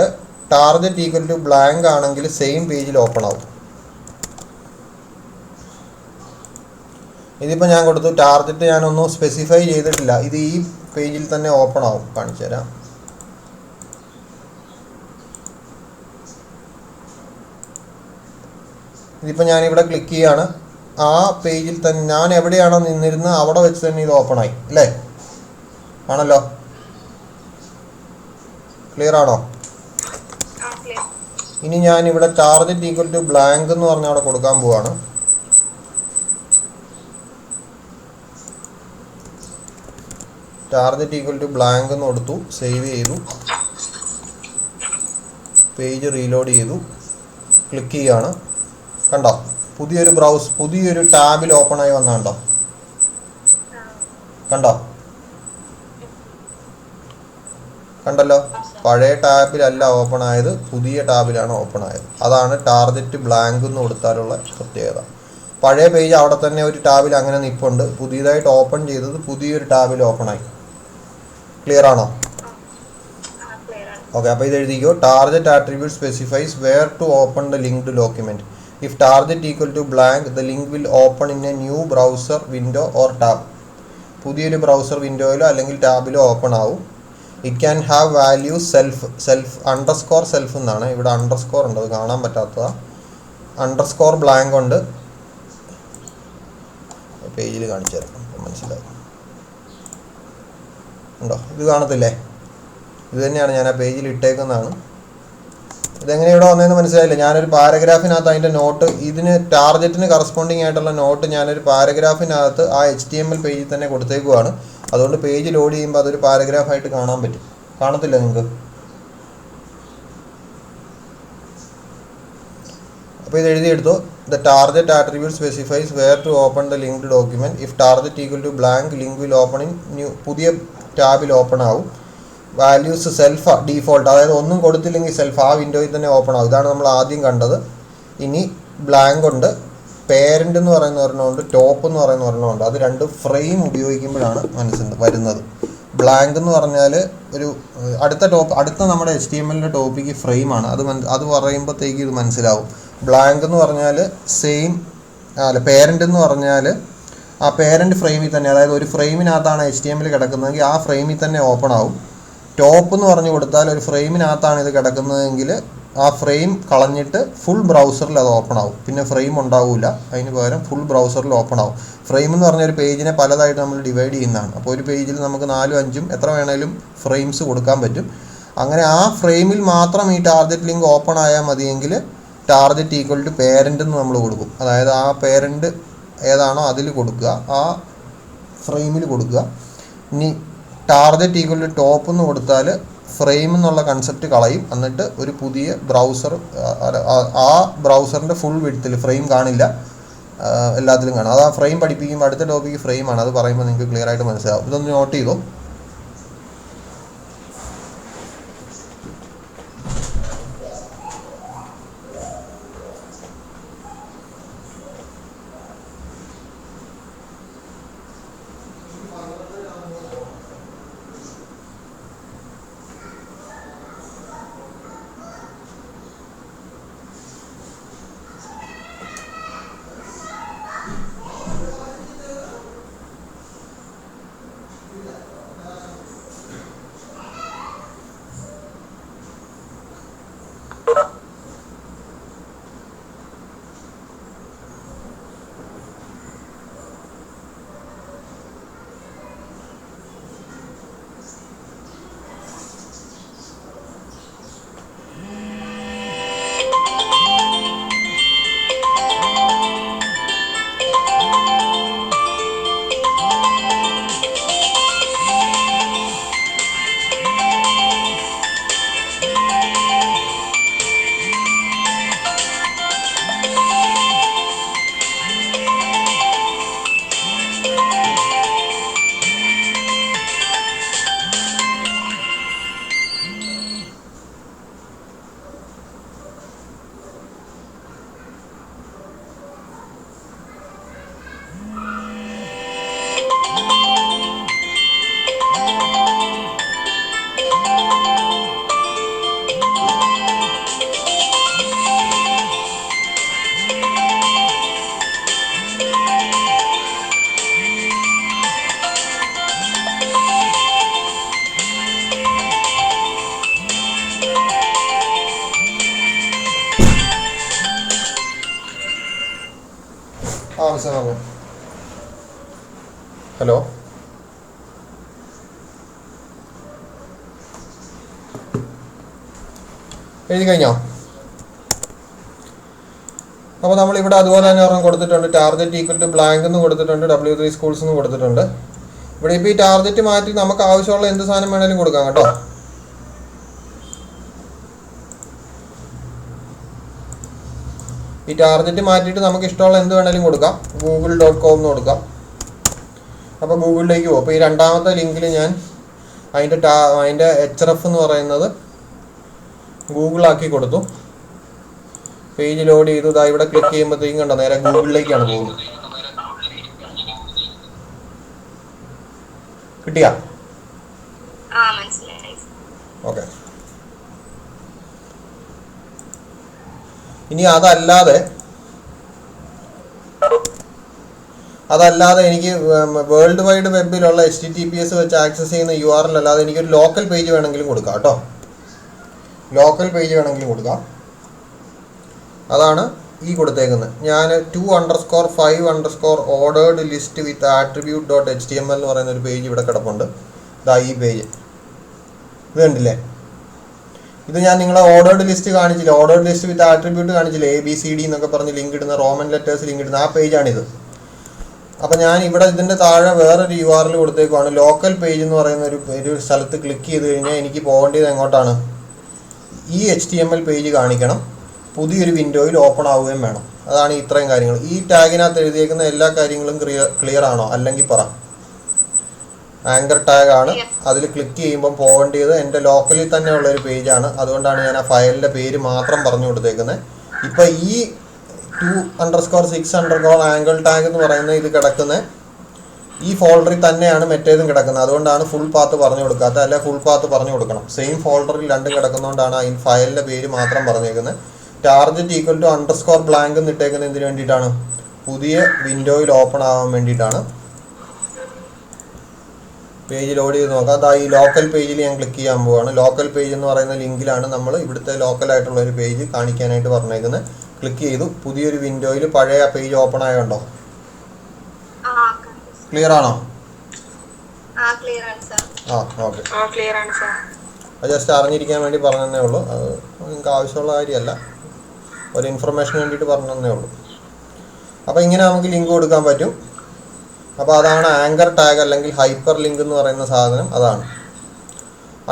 ടാർജറ്റ് ഈക്വൽ ടു ബ്ലാങ്ക് ആണെങ്കിൽ സെയിം പേജിൽ ഓപ്പൺ ആവും. ഇതിപ്പോൾ ഞാൻ കൊടുത്തു ടാർജറ്റ് ഞാനൊന്നും സ്പെസിഫൈ ചെയ്തിട്ടില്ല. ഇത് ഈ പേജിൽ തന്നെ ഓപ്പൺ ആവും. കാണിച്ചു തരാം. ഇതിപ്പോൾ ഞാനിവിടെ ക്ലിക്ക് ചെയ്യാണ്. ആ പേജിൽ തന്നെ ഞാൻ എവിടെയാണോ നിന്നിരുന്നത് അവിടെ വെച്ച് തന്നെ ഇത് ഓപ്പൺ ആയി അല്ലേ? ആണല്ലോ. ക്ലിയർ ആണോ? ഇനി ഞാനിവിടെ ടാർജറ്റ് ഈക്വൽ ടു ബ്ലാങ്ക് എന്ന് പറഞ്ഞാൽ അവിടെ കൊടുക്കാൻ പോവാണ്. ടാർജറ്റ് ഈക്വൽ ടു ബ്ലാങ്ക് എന്ന് കൊടുത്തു. സേവ് ചെയ്തു. പേജ് റീലോഡ് ചെയ്തു. ക്ലിക്ക് ചെയ്യാണ്. കണ്ടോ? പുതിയൊരു ടാബിൽ ഓപ്പൺ ആയി വന്നുണ്ടോ? കണ്ടല്ലോ. പഴയ ടാബിലല്ല ഓപ്പൺ ആയത്, പുതിയ ടാബിലാണ് ഓപ്പൺ ആയത്. അതാണ് ടാർജറ്റ് ബ്ലാങ്ക് എന്ന് കൊടുത്താലുള്ള പ്രത്യേകത. പഴയ പേജ് അവിടെ തന്നെ ഒരു ടാബിൽ അങ്ങനെ നിൽപ്പുണ്ട്. പുതിയതായിട്ട് ഓപ്പൺ ചെയ്തത് പുതിയൊരു ടാബിൽ ഓപ്പൺ ആയി. ക്ലിയർ ആണോ? ഓക്കെ. അപ്പോൾ ഇത് എഴുതിക്കോ. Target attribute specifies where to open the linked document. If target equal to blank, the link will open in a new browser window or tab. പുതിയൊരു ബ്രൗസർ വിൻഡോയിലോ അല്ലെങ്കിൽ ടാബിലോ ഓപ്പൺ ആവും. It can have value self എന്നാണ്. ഇവിടെ underscore ഉണ്ട്, അത് കാണാൻ പറ്റാത്തതാ. Underscore blank ഉണ്ട്. പേജിൽ കാണിച്ചു തരാം, മനസ്സിലാവും. ഉണ്ടോ? ഇത് കാണത്തില്ലേ? ഇത് തന്നെയാണ് ഞാൻ ആ പേജിൽ ഇട്ടേക്കുന്നതാണ്. ഇതെങ്ങനെ ഇവിടെ വന്നതെന്ന് മനസ്സിലായില്ല. ഞാനൊരു പാരഗ്രാഫിനകത്ത് അതിൻ്റെ നോട്ട്, ഇതിന് ടാർജറ്റിന് കറസ്പോണ്ടിങ് ആയിട്ടുള്ള നോട്ട് ഞാനൊരു പാരഗ്രാഫിനകത്ത് ആ HTML പേജിൽ തന്നെ കൊടുത്തേക്കുവാണ്. അതുകൊണ്ട് പേജ് ലോഡ് ചെയ്യുമ്പോൾ അതൊരു പാരഗ്രാഫായിട്ട് കാണാൻ പറ്റും. കാണത്തില്ല നിങ്ങൾക്ക്? അപ്പോൾ ഇത് എഴുതിയെടുത്തു. The target attribute specifies where to open the linked document. If target equal to blank link will open in new, പുതിയ ടാബിൽ ഓപ്പൺ ആവും. വാല്യൂസ് സെൽഫ് ഡീഫോൾട്ട്, അതായത് ഒന്നും കൊടുത്തില്ലെങ്കിൽ സെൽഫ് ആ വിൻഡോയിൽ തന്നെ ഓപ്പൺ ആവും. ഇതാണ് നമ്മൾ ആദ്യം കണ്ടത്. ഇനി ബ്ലാങ്ക് ഉണ്ട്, പേരൻ്റ് എന്ന് പറയുന്ന ഒരെണ്ണമുണ്ട്, ടോപ്പ് എന്ന് പറയുന്ന ഒരെണ്ണമുണ്ട്. അത് രണ്ട് ഫ്രെയിം ഉപയോഗിക്കുമ്പോഴാണ് വരുന്നത്. ബ്ലാങ്ക് എന്ന് പറഞ്ഞാൽ ഒരു അടുത്ത നമ്മുടെ HTML ടോപ്പിക്ക് ഫ്രെയിമാണ്. അത് പറയുമ്പോഴത്തേക്ക് ഇത് മനസ്സിലാവും. ബ്ലാങ്ക് എന്ന് പറഞ്ഞാൽ സെയിം അല്ല, പേരൻ്റ് എന്ന് പറഞ്ഞാൽ ആ പേരൻ്റ് ഫ്രെയിമിൽ തന്നെ, അതായത് ഒരു ഫ്രെയിമിനകത്താണ് HTML കിടക്കുന്നതെങ്കിൽ ആ ഫ്രെയിമിൽ തന്നെ ഓപ്പൺ ആവും. ടോപ്പ് എന്ന് പറഞ്ഞു കൊടുത്താൽ ഒരു ഫ്രെയിമിനകത്താണ് ഇത് കിടക്കുന്നതെങ്കിൽ ആ ഫ്രെയിം കളഞ്ഞിട്ട് ഫുൾ ബ്രൗസറിൽ അത് ഓപ്പൺ ആവും. പിന്നെ ഫ്രെയിം ഉണ്ടാവില്ല, അതിന് പകരം ഫുൾ ബ്രൗസറിൽ ഓപ്പൺ ആവും. ഫ്രെയിം എന്ന് പറഞ്ഞ ഒരു പേജിനെ പലതായിട്ട് നമ്മൾ ഡിവൈഡ് ചെയ്യുന്നതാണ്. അപ്പോൾ ഒരു പേജിൽ നമുക്ക് 4, 5 എത്ര വേണേലും ഫ്രെയിംസ് കൊടുക്കാൻ പറ്റും. അങ്ങനെ ആ ഫ്രെയിമിൽ മാത്രം ഈ ടാർഗറ്റ് ലിങ്ക് ഓപ്പൺ ആയാൽ മതിയെങ്കിൽ ടാർഗറ്റ് ഈക്വൽ ടു പേരൻ്റ് എന്ന് നമ്മൾ കൊടുക്കും. അതായത് ആ പേരൻ്റ് ഏതാണോ അതിൽ കൊടുക്കുക, ആ ഫ്രെയിമിൽ കൊടുക്കുക. ഇനി ടാർഗറ്റ് ഈക്വൽ ടു ടോപ്പ് എന്ന് കൊടുത്താൽ ഫ്രെയിം എന്നുള്ള കൺസെപ്റ്റ് കളയും. എന്നിട്ട് ഒരു പുതിയ ബ്രൗസർ, ആ ബ്രൗസറിൻ്റെ ഫുൾ വിഡ്ത്തിൽ ഫ്രെയിം കാണില്ല, എല്ലാത്തിലും കാണാം. അത് ആ ഫ്രെയിം പഠിപ്പിക്കുമ്പോൾ അടുത്ത ടോപ്പിക്ക് ഫ്രെയിമാണ്. അത് പറയുമ്പോൾ നിങ്ങൾക്ക് ക്ലിയർ ആയിട്ട് മനസ്സിലാവും. ഇതൊന്ന് നോട്ട് ചെയ്തോ. ഹലോ, എഴുതി കഴിഞ്ഞോ? അപ്പോൾ നമ്മളിവിടെ അതുപോലെ തന്നെ ഒരെണ്ണം കൊടുത്തിട്ടുണ്ട്. ടാർഗറ്റ് ഈക്വൽ ടു ബ്ലാങ്ക് എന്ന് കൊടുത്തിട്ടുണ്ട്, W3 സ്കൂൾസ് എന്ന് കൊടുത്തിട്ടുണ്ട്. ഇവിടെ ഇപ്പോൾ ഈ ടാർഗറ്റ് മാറ്റി നമുക്ക് ആവശ്യമുള്ള എന്ത് സാധനം വേണേലും കൊടുക്കാം കേട്ടോ. ഈ ടാർഗറ്റ് മാറ്റിയിട്ട് നമുക്ക് ഇഷ്ടമുള്ള എന്ത് വേണേലും കൊടുക്കാം. google.com എന്ന് കൊടുക്കാം. അപ്പോൾ ഗൂഗിളിലേക്ക് പോകും. അപ്പോൾ ഈ രണ്ടാമത്തെ ലിങ്കിൽ ഞാൻ അതിൻ്റെ href എന്ന് പറയുന്നത് ഗൂഗിളാക്കി കൊടുത്തു. പേജ് ലോഡ് ചെയ്തു. ഇതാ ഇവിടെ ക്ലിക്ക് ചെയ്യുമ്പോഴത്തേക്കും കണ്ടോ നേരെ ഗൂഗിളിലേക്കാണ് പോകുന്നത്. കിട്ടിയാ? ഓക്കെ. ഇനി അതല്ലാതെ എനിക്ക് വേൾഡ് വൈഡ് വെബിലുള്ള HTTPS വെച്ച് ആക്സസ് ചെയ്യുന്ന URL അല്ലാതെ എനിക്കൊരു ലോക്കൽ പേജ് വേണമെങ്കിലും കൊടുക്കാം കേട്ടോ. ലോക്കൽ പേജ് വേണമെങ്കിലും കൊടുക്കാം. അതാണ് ഈ കൊടുത്തേക്കുന്നത്. ഞാൻ 2_5_ ലിസ്റ്റ് വിത്ത് attribute.html എന്ന് പറയുന്ന ഒരു പേജ് ഇവിടെ കിടപ്പുണ്ട്. ഇതാ ഈ പേജ്, ഇത് കണ്ടില്ലേ? ഇത് ഞാൻ നിങ്ങളെ ഓർഡേർഡ് ലിസ്റ്റ് കാണിച്ചില്ല, ഓർഡേർഡ് ലിസ്റ്റ് വിത്ത് ആട്രിബ്യൂട്ട് കാണിച്ചില്ലേ, ABCD എന്നൊക്കെ പറഞ്ഞ് ലിങ്ക് ഇടുന്ന, റോമൻ ലെറ്റേഴ്സ് ലിങ്ക് ഇടുന്ന ആ പേജാണിത്. അപ്പോൾ ഞാൻ ഇവിടെ ഇതിൻ്റെ താഴെ വേറൊരു URL കൊടുത്തേക്കുവാണ്. ലോക്കൽ പേജ് എന്ന് പറയുന്ന ഒരു സ്ഥലത്ത് ക്ലിക്ക് ചെയ്ത് കഴിഞ്ഞാൽ എനിക്ക് പോകേണ്ടത് എങ്ങോട്ടാണ്? ഈ HTML പേജ് കാണിക്കണം. പുതിയൊരു വിൻഡോയിൽ ഓപ്പൺ ആവുകയും വേണം. അതാണ് ഇത്രയും കാര്യങ്ങൾ. ഈ ടാഗിനകത്ത് എഴുതിയേക്കുന്ന എല്ലാ കാര്യങ്ങളും ക്ലിയർ ആണോ? അല്ലെങ്കിൽ പറ. ആങ്കർ ടാഗ് ആണ്. അതിൽ ക്ലിക്ക് ചെയ്യുമ്പം പോകേണ്ടത് എൻ്റെ ലോക്കലിൽ തന്നെ ഉള്ളൊരു പേജാണ്. അതുകൊണ്ടാണ് ഞാൻ ആ ഫയലിൻ്റെ പേര് മാത്രം പറഞ്ഞു കൊടുത്തേക്കുന്നത്. ഇപ്പം ഈ 2_6_ ആങ്കിൾ ടാഗ് എന്ന് പറയുന്ന ഇത് കിടക്കുന്ന ഈ ഫോൾഡറിൽ തന്നെയാണ് മറ്റേതും കിടക്കുന്നത്. അതുകൊണ്ടാണ് ഫുൾ പാത്ത് പറഞ്ഞു കൊടുക്കാത്തത്. അല്ലെ ഫുൾ പാത്ത് പറഞ്ഞു കൊടുക്കണം. സെയിം ഫോൾഡറിൽ രണ്ടും കിടക്കുന്നതുകൊണ്ടാണ് ഈ ഫയലിൻ്റെ പേര് മാത്രം പറഞ്ഞേക്കുന്നത്. ടാർഗറ്റ് =_blank എന്ന് ഇട്ടേക്കുന്നത് എന്തിനു വേണ്ടിയിട്ടാണ്? പുതിയ വിൻഡോയിൽ ഓപ്പൺ ആവാൻ വേണ്ടിയിട്ടാണ്. പേജ് ലോഡ് ചെയ്ത് നോക്കാം. അതാ ഈ ലോക്കൽ പേജിൽ ഞാൻ ക്ലിക്ക് ചെയ്യാൻ പോവുകയാണ്. ലോക്കൽ പേജ് എന്ന് പറയുന്ന ലിങ്കിലാണ് നമ്മൾ ഇവിടുത്തെ ലോക്കലായിട്ടുള്ളൊരു പേജ് കാണിക്കാനായിട്ട് പറഞ്ഞേക്കുന്നത്. ക്ലിക്ക് ചെയ്തു. പുതിയൊരു വിൻഡോയിൽ പഴയ പേജ് ഓപ്പൺ ആയതുണ്ടോ? ക്ലിയർ ആണോ? ഓക്കെ. അത് ജസ്റ്റ് അറിഞ്ഞിരിക്കാൻ വേണ്ടി പറഞ്ഞതേ ഉള്ളൂ. അത് നിങ്ങൾക്ക് ആവശ്യമുള്ള കാര്യമല്ല, ഒരു ഇൻഫർമേഷന് വേണ്ടിയിട്ട് പറഞ്ഞതേ ഉള്ളൂ. അപ്പോൾ ഇങ്ങനെ നമുക്ക് ലിങ്ക് കൊടുക്കാൻ പറ്റും. അപ്പോൾ അതാണ് ആങ്കർ ടാഗ് അല്ലെങ്കിൽ ഹൈപ്പർ ലിങ്ക് എന്ന് പറയുന്ന സാധനം. അതാണ്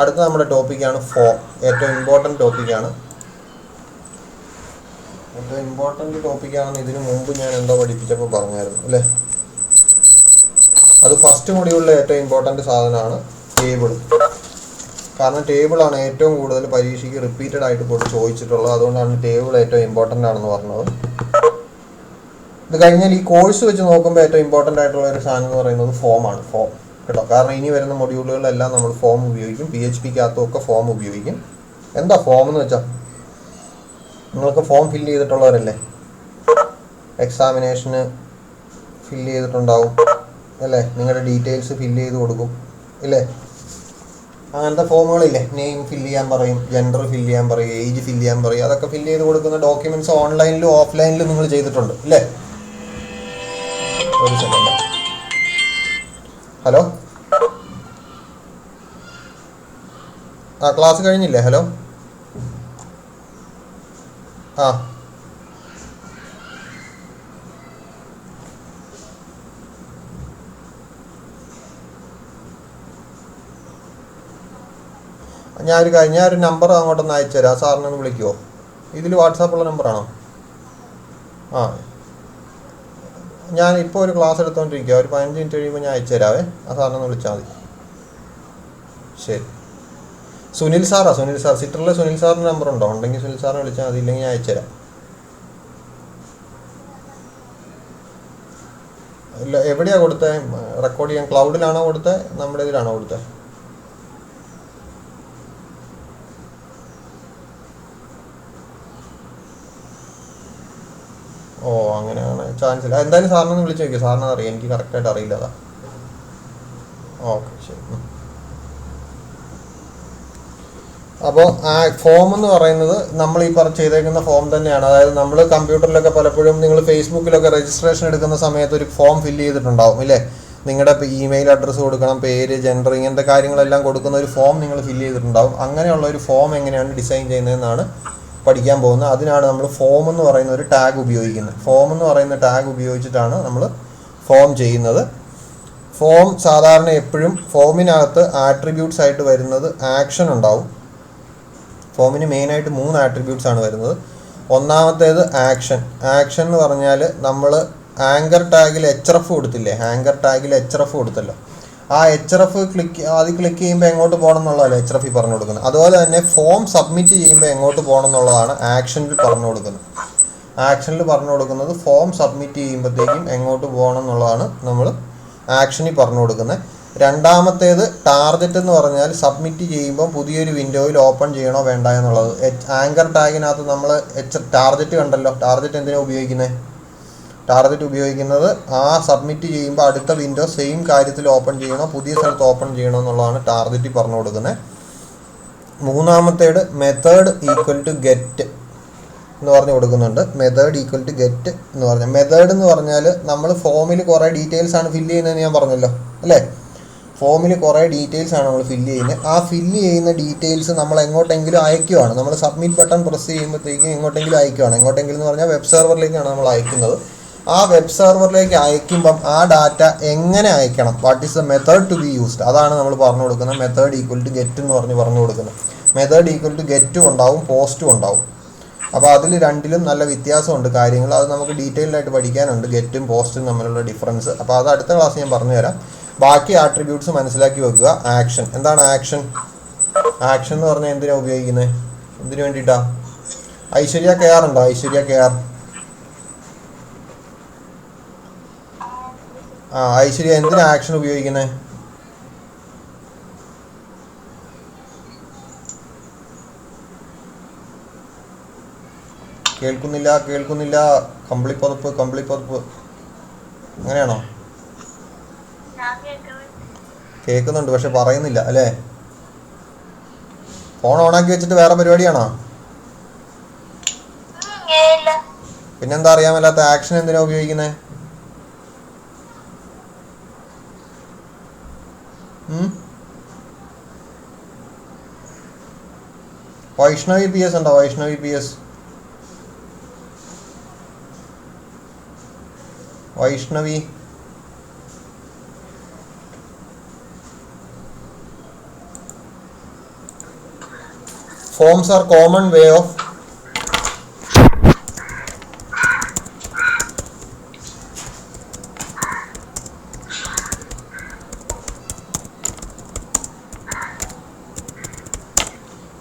അടുത്ത നമ്മുടെ ടോപ്പിക്കാണ് ഫോം. ഏറ്റവും ഇമ്പോർട്ടൻറ്റ് ടോപ്പിക്കാണ്. ഏറ്റവും ഇമ്പോർട്ടൻറ്റ് ടോപ്പിക്കാണെന്ന് ഇതിനു മുമ്പ് ഞാൻ എന്തോ പഠിപ്പിച്ചപ്പോൾ പറഞ്ഞായിരുന്നു അല്ലേ? അത് ഫസ്റ്റ് മൊഡ്യൂളിലെ ഏറ്റവും ഇമ്പോർട്ടൻറ്റ് സാധനമാണ് ടേബിൾ. കാരണം ടേബിളാണ് ഏറ്റവും കൂടുതൽ പരീക്ഷയ്ക്ക് റിപ്പീറ്റഡ് ആയിട്ട് ചോദിച്ചിട്ടുള്ളത്. അതുകൊണ്ടാണ് ടേബിൾ ഏറ്റവും ഇമ്പോർട്ടൻ്റ് ആണെന്ന് പറഞ്ഞത്. ഇത് കഴിഞ്ഞാൽ ഈ കോഴ്സ് വെച്ച് നോക്കുമ്പോൾ ഏറ്റവും ഇമ്പോർട്ടൻ്റ് ആയിട്ടുള്ള ഒരു സാധനം എന്ന് പറയുന്നത് ഫോമാണ്. ഫോം കേട്ടോ. കാരണം ഇനി വരുന്ന മൊഡ്യൂളുകളിലെല്ലാം നമ്മൾ ഫോം ഉപയോഗിക്കും. PHPക്കകത്തും ഒക്കെ ഫോം ഉപയോഗിക്കും. എന്താ ഫോം എന്ന് വെച്ചാൽ, നിങ്ങൾക്ക് ഫോം ഫില്ല് ചെയ്തിട്ടുള്ളവരല്ലേ? എക്സാമിനേഷന് ഫില്ല് ചെയ്തിട്ടുണ്ടാവും അല്ലേ? നിങ്ങളുടെ ഡീറ്റെയിൽസ് ഫില്ല് ചെയ്ത് കൊടുക്കും ഇല്ലേ? അങ്ങനത്തെ ഫോമുകളില്ലേ? നെയിം ഫില്ല് ചെയ്യാൻ പറയും, ജെൻഡർ ഫില്ല് ചെയ്യാൻ പറയും, ഏജ് ഫില്ല് ചെയ്യാൻ പറയും. അതൊക്കെ ഫില്ല് ചെയ്ത് കൊടുക്കുന്ന ഡോക്യുമെൻറ്റ്സ് ഓൺലൈനിലും ഓഫ്ലൈനിലും നിങ്ങൾ ചെയ്തിട്ടുണ്ട് ഇല്ലേ? ഒരു സെക്കൻഡ്. ഹലോ, ക്ലാസ് കഴിഞ്ഞില്ലേ? ഹലോ, ഞാനൊരു നമ്പർ അങ്ങോട്ടൊന്ന് അയച്ചു തരാം. സാറിനെ ഒന്ന് വിളിക്കുമോ? ഇതിൽ വാട്സാപ്പുള്ള നമ്പറാണോ? ഞാൻ ഇപ്പോൾ ഒരു ക്ലാസ് എടുത്തുകൊണ്ടിരിക്കുക. ഒരു 15 മിനിറ്റ് കഴിയുമ്പോൾ ഞാൻ അയച്ചു തരാവേ. ആ സാറിനെ ഒന്ന് വിളിച്ചാൽ മതി. ശരി. സുനിൽ സാർ, സിറ്ററിലെ സുനിൽ സാറിൻ്റെ നമ്പർ ഉണ്ടോ? ഉണ്ടെങ്കിൽ സുനിൽ സാറിനെ വിളിച്ചാൽ മതി. ഇല്ലെങ്കിൽ ഞാൻ അയച്ചു തരാം. ഇല്ല, എവിടെയാണ് കൊടുത്തത്? റെക്കോർഡ് ചെയ്യാൻ ക്ലൗഡിലാണോ കൊടുത്തത്? നമ്മുടെ ഇതിലാണോ കൊടുത്തത്? ഓ, അങ്ങനെയാണ്. ചാൻസ് ഇല്ല. എന്തായാലും സാറിനൊന്ന് വിളിച്ച് നോക്കിയോ. സാറിനത് അറിയാം. എനിക്ക് കറക്റ്റായിട്ട് അറിയില്ല. അതാ. ഓക്കെ, ശരി. അപ്പോൾ ആ ഫോം എന്ന് പറയുന്നത് നമ്മൾ ഈ ചെയ്തേക്കുന്ന ഫോം തന്നെയാണ്. അതായത് നമ്മൾ കമ്പ്യൂട്ടറിലൊക്കെ പലപ്പോഴും നിങ്ങൾ ഫേസ്ബുക്കിലൊക്കെ രജിസ്ട്രേഷൻ എടുക്കുന്ന സമയത്ത് ഒരു ഫോം ഫില്ല് ചെയ്തിട്ടുണ്ടാവും ഇല്ലേ? നിങ്ങളുടെ ഇമെയിൽ അഡ്രസ്സ് കൊടുക്കണം, പേര്, ജെൻഡർ, ഇങ്ങനത്തെ കാര്യങ്ങളെല്ലാം കൊടുക്കുന്ന ഒരു ഫോം നിങ്ങൾ ഫില്ല് ചെയ്തിട്ടുണ്ടാവും. അങ്ങനെയുള്ള ഒരു ഫോം എങ്ങനെയാണ് ഡിസൈൻ ചെയ്യുന്നതെന്നാണ് പഠിക്കാൻ പോകുന്നത്. അതിനാണ് നമ്മൾ ഫോം എന്ന് പറയുന്ന ഒരു ടാഗ് ഉപയോഗിക്കുന്നത്. ഫോം എന്ന് പറയുന്ന ടാഗ് ഉപയോഗിച്ചിട്ടാണ് നമ്മൾ ഫോം ചെയ്യുന്നത്. ഫോം സാധാരണ എപ്പോഴും ഫോമിനകത്ത് ആട്രിബ്യൂട്ട്സ് ആയിട്ട് വരുന്നത് ആക്ഷൻ ഉണ്ടാവും. ഫോമിന് മെയിനായിട്ട് 3 ആട്രിബ്യൂട്ട്സ് ആണ് വരുന്നത്. ഒന്നാമത്തേത് ആക്ഷൻ. ആക്ഷൻ എന്ന് പറഞ്ഞാൽ നമ്മൾ ആങ്കർ ടാഗിൽ HRF കൊടുത്തില്ലേ? ആങ്കർ ടാഗിൽ HRF കൊടുത്തല്ലോ. ആ HRF ക്ലിക്ക് ചെയ്യുമ്പോൾ എങ്ങോട്ട് പോകണം എന്നുള്ളതല്ലേ HRF പറഞ്ഞു കൊടുക്കുന്നത്. അതുപോലെ തന്നെ ഫോം സബ്മിറ്റ് ചെയ്യുമ്പോൾ എങ്ങോട്ട് പോകണം എന്നുള്ളതാണ് ആക്ഷനിൽ പറഞ്ഞു കൊടുക്കുന്നത്. ആക്ഷനിൽ പറഞ്ഞു കൊടുക്കുന്നത് ഫോം സബ്മിറ്റ് ചെയ്യുമ്പോഴത്തേക്കും എങ്ങോട്ട് പോകണം എന്നുള്ളതാണ് നമ്മൾ ആക്ഷനിൽ പറഞ്ഞു കൊടുക്കുന്നത്. രണ്ടാമത്തേത് ടാർഗറ്റ് എന്ന് പറഞ്ഞാൽ സബ്മിറ്റ് ചെയ്യുമ്പോൾ പുതിയൊരു വിൻഡോയിൽ ഓപ്പൺ ചെയ്യണോ വേണ്ട എന്നുള്ളത്. ആങ്കർ ടാഗിനകത്ത് നമ്മൾ ടാർഗറ്റ് കണ്ടല്ലോ. ടാർഗറ്റ് എന്തിനാണ് ഉപയോഗിക്കുന്നത്? ടാർഗറ്റ് ഉപയോഗിക്കുന്നത് ആ സബ്മിറ്റ് ചെയ്യുമ്പോൾ അടുത്ത വിൻഡോ സെയിം കാര്യത്തിൽ ഓപ്പൺ ചെയ്യണോ, പുതിയ സ്ഥലത്ത് ഓപ്പൺ ചെയ്യണോ എന്നുള്ളതാണ് ടാർഗറ്റ് പറഞ്ഞു കൊടുക്കുന്നത്. മൂന്നാമത്തേത് മെത്തേഡ് =get എന്ന് പറഞ്ഞ് കൊടുക്കുന്നുണ്ട്. മെത്തേഡ് =get എന്ന് പറഞ്ഞാൽ, മെത്തേഡ് എന്ന് പറഞ്ഞാൽ നമ്മൾ ഫോമിൽ കുറേ ഡീറ്റെയിൽസ് ആണ് ഫില്ല് ചെയ്യുന്നതെന്ന് ഞാൻ പറഞ്ഞല്ലോ അല്ലേ? ഫോമിൽ കുറേ ഡീറ്റെയിൽസ് ആണ് നമ്മൾ ഫില്ല് ചെയ്യുന്നത്. ആ ഫില്ല് ചെയ്യുന്ന ഡീറ്റെയിൽസ് നമ്മൾ എങ്ങോട്ടെങ്കിലും അയക്കുകയാണ്. നമ്മൾ സബ്മിറ്റ് ബട്ടൺ പ്രസ് ചെയ്യുമ്പോഴത്തേക്കും എങ്ങോട്ടെങ്കിലും അയക്കുകയാണ്. എങ്ങോട്ടെങ്കിലും എന്ന് പറഞ്ഞാൽ വെബ് സെർവറിലേക്കാണ് നമ്മൾ അയക്കുന്നത്. ആ വെബ് സെർവറിലേക്ക് അയക്കുമ്പം ആ ഡാറ്റ എങ്ങനെ അയക്കണം, what is the method to be used, അതാണ് നമ്മൾ പറഞ്ഞു കൊടുക്കുന്നത്. മെത്തേഡ് =get എന്ന് പറഞ്ഞു കൊടുക്കുന്നത്. മെത്തേഡ് =get ഉണ്ടാവും, പോസ്റ്റും ഉണ്ടാവും. അപ്പോൾ അതിൽ രണ്ടിലും നല്ല വ്യത്യാസമുണ്ട് കാര്യങ്ങൾ. അത് നമുക്ക് ഡീറ്റെയിൽഡ് ആയിട്ട് പഠിക്കാനുണ്ട്, ഗെറ്റും പോസ്റ്റും തമ്മിലുള്ള ഡിഫറൻസ്. അപ്പോൾ അത് അടുത്ത ക്ലാസ് ഞാൻ പറഞ്ഞുതരാം. ബാക്കി ആട്രിബ്യൂട്ട്സ് മനസ്സിലാക്കി വെക്കുക. ആക്ഷൻ എന്താണ്? ആക്ഷൻ എന്ന് പറഞ്ഞാൽ എന്തിനാണ് ഉപയോഗിക്കുന്നത്? എന്തിനു വേണ്ടിയിട്ടാ? ഐശ്വര്യ കെയർ ഉണ്ടോ? ഐശ്വര്യ കെയർ. ഐശ്വര്യ എന്തിനാ ആക്ഷൻ ഉപയോഗിക്കുന്നത്? കേൾക്കുന്നില്ല. കമ്പിളിപ്പുതപ്പ് അങ്ങനെയാണോ? കേൾക്കുന്നുണ്ട് പക്ഷെ പറയുന്നില്ല അല്ലേ? ഫോൺ ഓണാക്കി വെച്ചിട്ട് വേറെ പരിപാടിയാണോ? പിന്നെന്താ അറിയാൻ മേലാത്ത? ആക്ഷൻ എന്തിനാ ഉപയോഗിക്കുന്നത്? വൈഷ്ണവി PS ഉണ്ടോ? Vaishnavi PS. Vaishnavi forms are common way of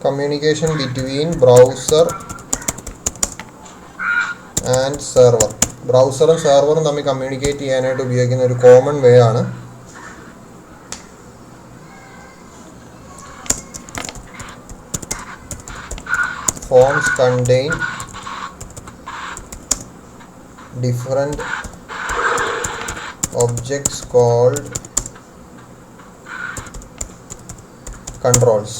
communication between browser and server. ബ്രൗസറും സെർവറും തമ്മിൽ കമ്മ്യൂണിക്കേറ്റ് ചെയ്യാനായിട്ട് ഉപയോഗിക്കുന്ന ഒരു കോമൺ വേ ആണ് forms contain different objects called controls.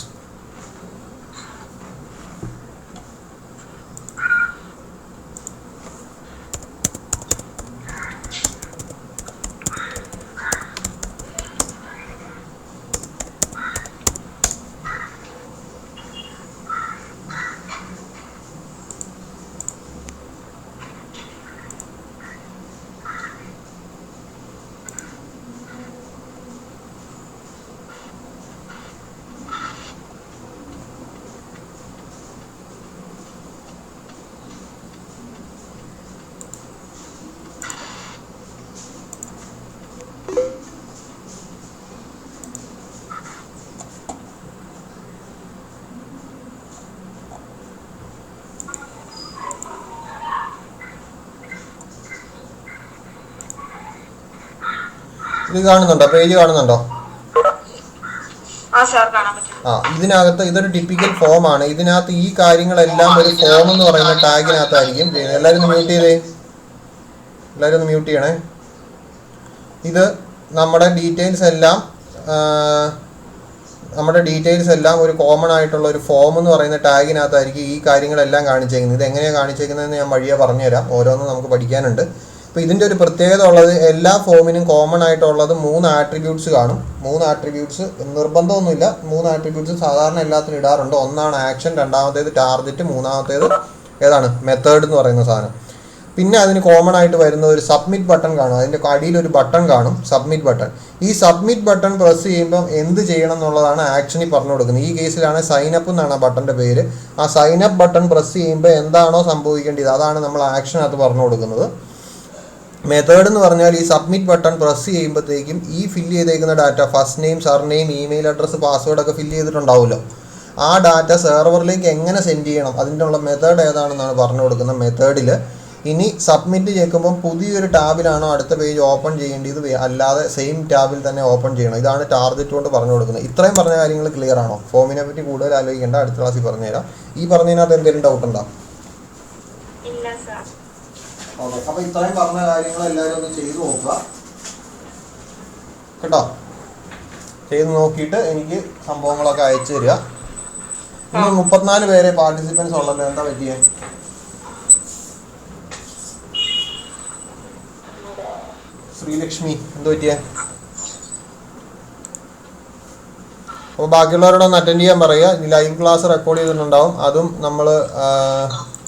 ഇത് കാണുന്നുണ്ടോ? പേജ് കാണുന്നുണ്ടോ? ഇതിനകത്ത് ഇതൊരു ടിപ്പിക്കൽ ഫോം ആണ്. ഇതിനകത്ത് ഈ കാര്യങ്ങളെല്ലാം ഒരു ഫോം എന്ന് പറയുന്ന ടാഗിനകത്തായിരിക്കും ചെയ്യുന്നത്. എല്ലാവരും ഒന്ന് മ്യൂട്ട് ചെയ്യണേ. ഇത് നമ്മുടെ ഡീറ്റെയിൽസ് എല്ലാം ഒരു കോമൺ ആയിട്ടുള്ള ഒരു ഫോം എന്ന് പറയുന്ന ടാഗിനകത്തായിരിക്കും ഈ കാര്യങ്ങളെല്ലാം കാണിച്ചേക്കുന്നത്. ഇത് എങ്ങനെയാണ് കാണിച്ചേക്കുന്നതെന്ന് ഞാൻ വഴിയെ പറഞ്ഞുതരാം. ഓരോന്നും നമുക്ക് പഠിക്കാനുണ്ട്. അപ്പോൾ ഇതിൻ്റെ ഒരു പ്രത്യേകത ഉള്ളത്, എല്ലാ ഫോമിനും കോമൺ ആയിട്ടുള്ളത് 3 ആട്രിബ്യൂട്ട്സ് കാണും. 3 ആട്രിബ്യൂട്ട്സ് നിർബന്ധമൊന്നുമില്ല, 3 ആട്രിബ്യൂട്ട്സ് സാധാരണ എല്ലാത്തിനും ഇടാറുണ്ട്. ഒന്നാണ് ആക്ഷൻ, രണ്ടാമത്തേത് ടാർഗറ്റ്, മൂന്നാമത്തേത് ഏതാണ്? മെത്തേഡ് എന്ന് പറയുന്ന സാധനം. പിന്നെ അതിന് കോമൺ ആയിട്ട് വരുന്ന ഒരു സബ്മിറ്റ് ബട്ടൺ കാണും. അതിൻ്റെ അടിയിൽ ഒരു ബട്ടൺ കാണും, സബ്മിറ്റ് ബട്ടൺ. ഈ സബ്മിറ്റ് ബട്ടൺ പ്രസ് ചെയ്യുമ്പം എന്ത് ചെയ്യണം എന്നുള്ളതാണ് ആക്ഷനിൽ പറഞ്ഞു കൊടുക്കുന്നത്. ഈ കേസിലാണ് സൈനപ്പ് എന്നാണ് ആ ബട്ടൻ്റെ പേര്. ആ സൈനപ്പ് ബട്ടൺ പ്രസ് ചെയ്യുമ്പോൾ എന്താണോ സംഭവിക്കേണ്ടത് അതാണ് നമ്മൾ ആക്ഷനകത്ത് പറഞ്ഞു കൊടുക്കുന്നത്. മെത്തേഡ് എന്ന് പറഞ്ഞാൽ ഈ സബ്മിറ്റ് ബട്ടൺ പ്രസ് ചെയ്യുമ്പോഴത്തേക്കും ഈ ഫില്ല് ചെയ്തേക്കുന്ന data, first name, surname, email address, പാസ്വേഡൊക്കെ ഫില്ല് ചെയ്തിട്ടുണ്ടാവുമല്ലോ. ആ ഡാറ്റ സെർവറിലേക്ക് എങ്ങനെ സെൻഡ് ചെയ്യണം, അതിൻ്റെ ഉള്ള മെത്തേഡ് ഏതാണെന്നാണ് പറഞ്ഞു കൊടുക്കുന്നത് മെത്തേഡിൽ. ഇനി സബ്മിറ്റ് ചെയ്യുമ്പോൾ പുതിയൊരു ടാബിലാണോ അടുത്ത പേജ് ഓപ്പൺ ചെയ്യേണ്ടത്, അല്ലാതെ സെയിം ടാബിൽ തന്നെ ഓപ്പൺ ചെയ്യണം. ഇതാണ് ടാർഗറ്റ് കൊണ്ട് പറഞ്ഞു കൊടുക്കുന്നത്. ഇത്രയും പറഞ്ഞ കാര്യങ്ങൾ ക്ലിയർ ആണോ? ഫോമിനെ പറ്റി കൂടുതൽ ആലോചിക്കേണ്ട, അടുത്ത ക്ലാസ്സിൽ പറഞ്ഞുതരാം. ഈ പറഞ്ഞതിനകത്ത് എന്തെങ്കിലും ഡൗട്ട് ഉണ്ടോ? ഓക്കെ, അപ്പോൾ ഇത്രയും പറഞ്ഞ കാര്യങ്ങൾ എല്ലാവരും ഒന്ന് ചെയ്ത് നോക്കുക കേട്ടോ. ചെയ്ത് നോക്കിയിട്ട് എനിക്ക് സംഭവങ്ങളൊക്കെ അയച്ചു തരിക. ഇനി 34 പേരെ പാർട്ടിസിപ്പൻസ് ഉള്ളല്ലോ, എന്താ പറ്റിയേ? ശ്രീലക്ഷ്മി എന്താ പറ്റിയേ? അപ്പോൾ ബാക്കിയുള്ളവരോടൊന്ന് അറ്റൻഡ് ചെയ്യാൻ പറയുക. ലൈവ് ക്ലാസ് റെക്കോർഡ് ചെയ്തിട്ടുണ്ടാവും, അതും നമ്മൾ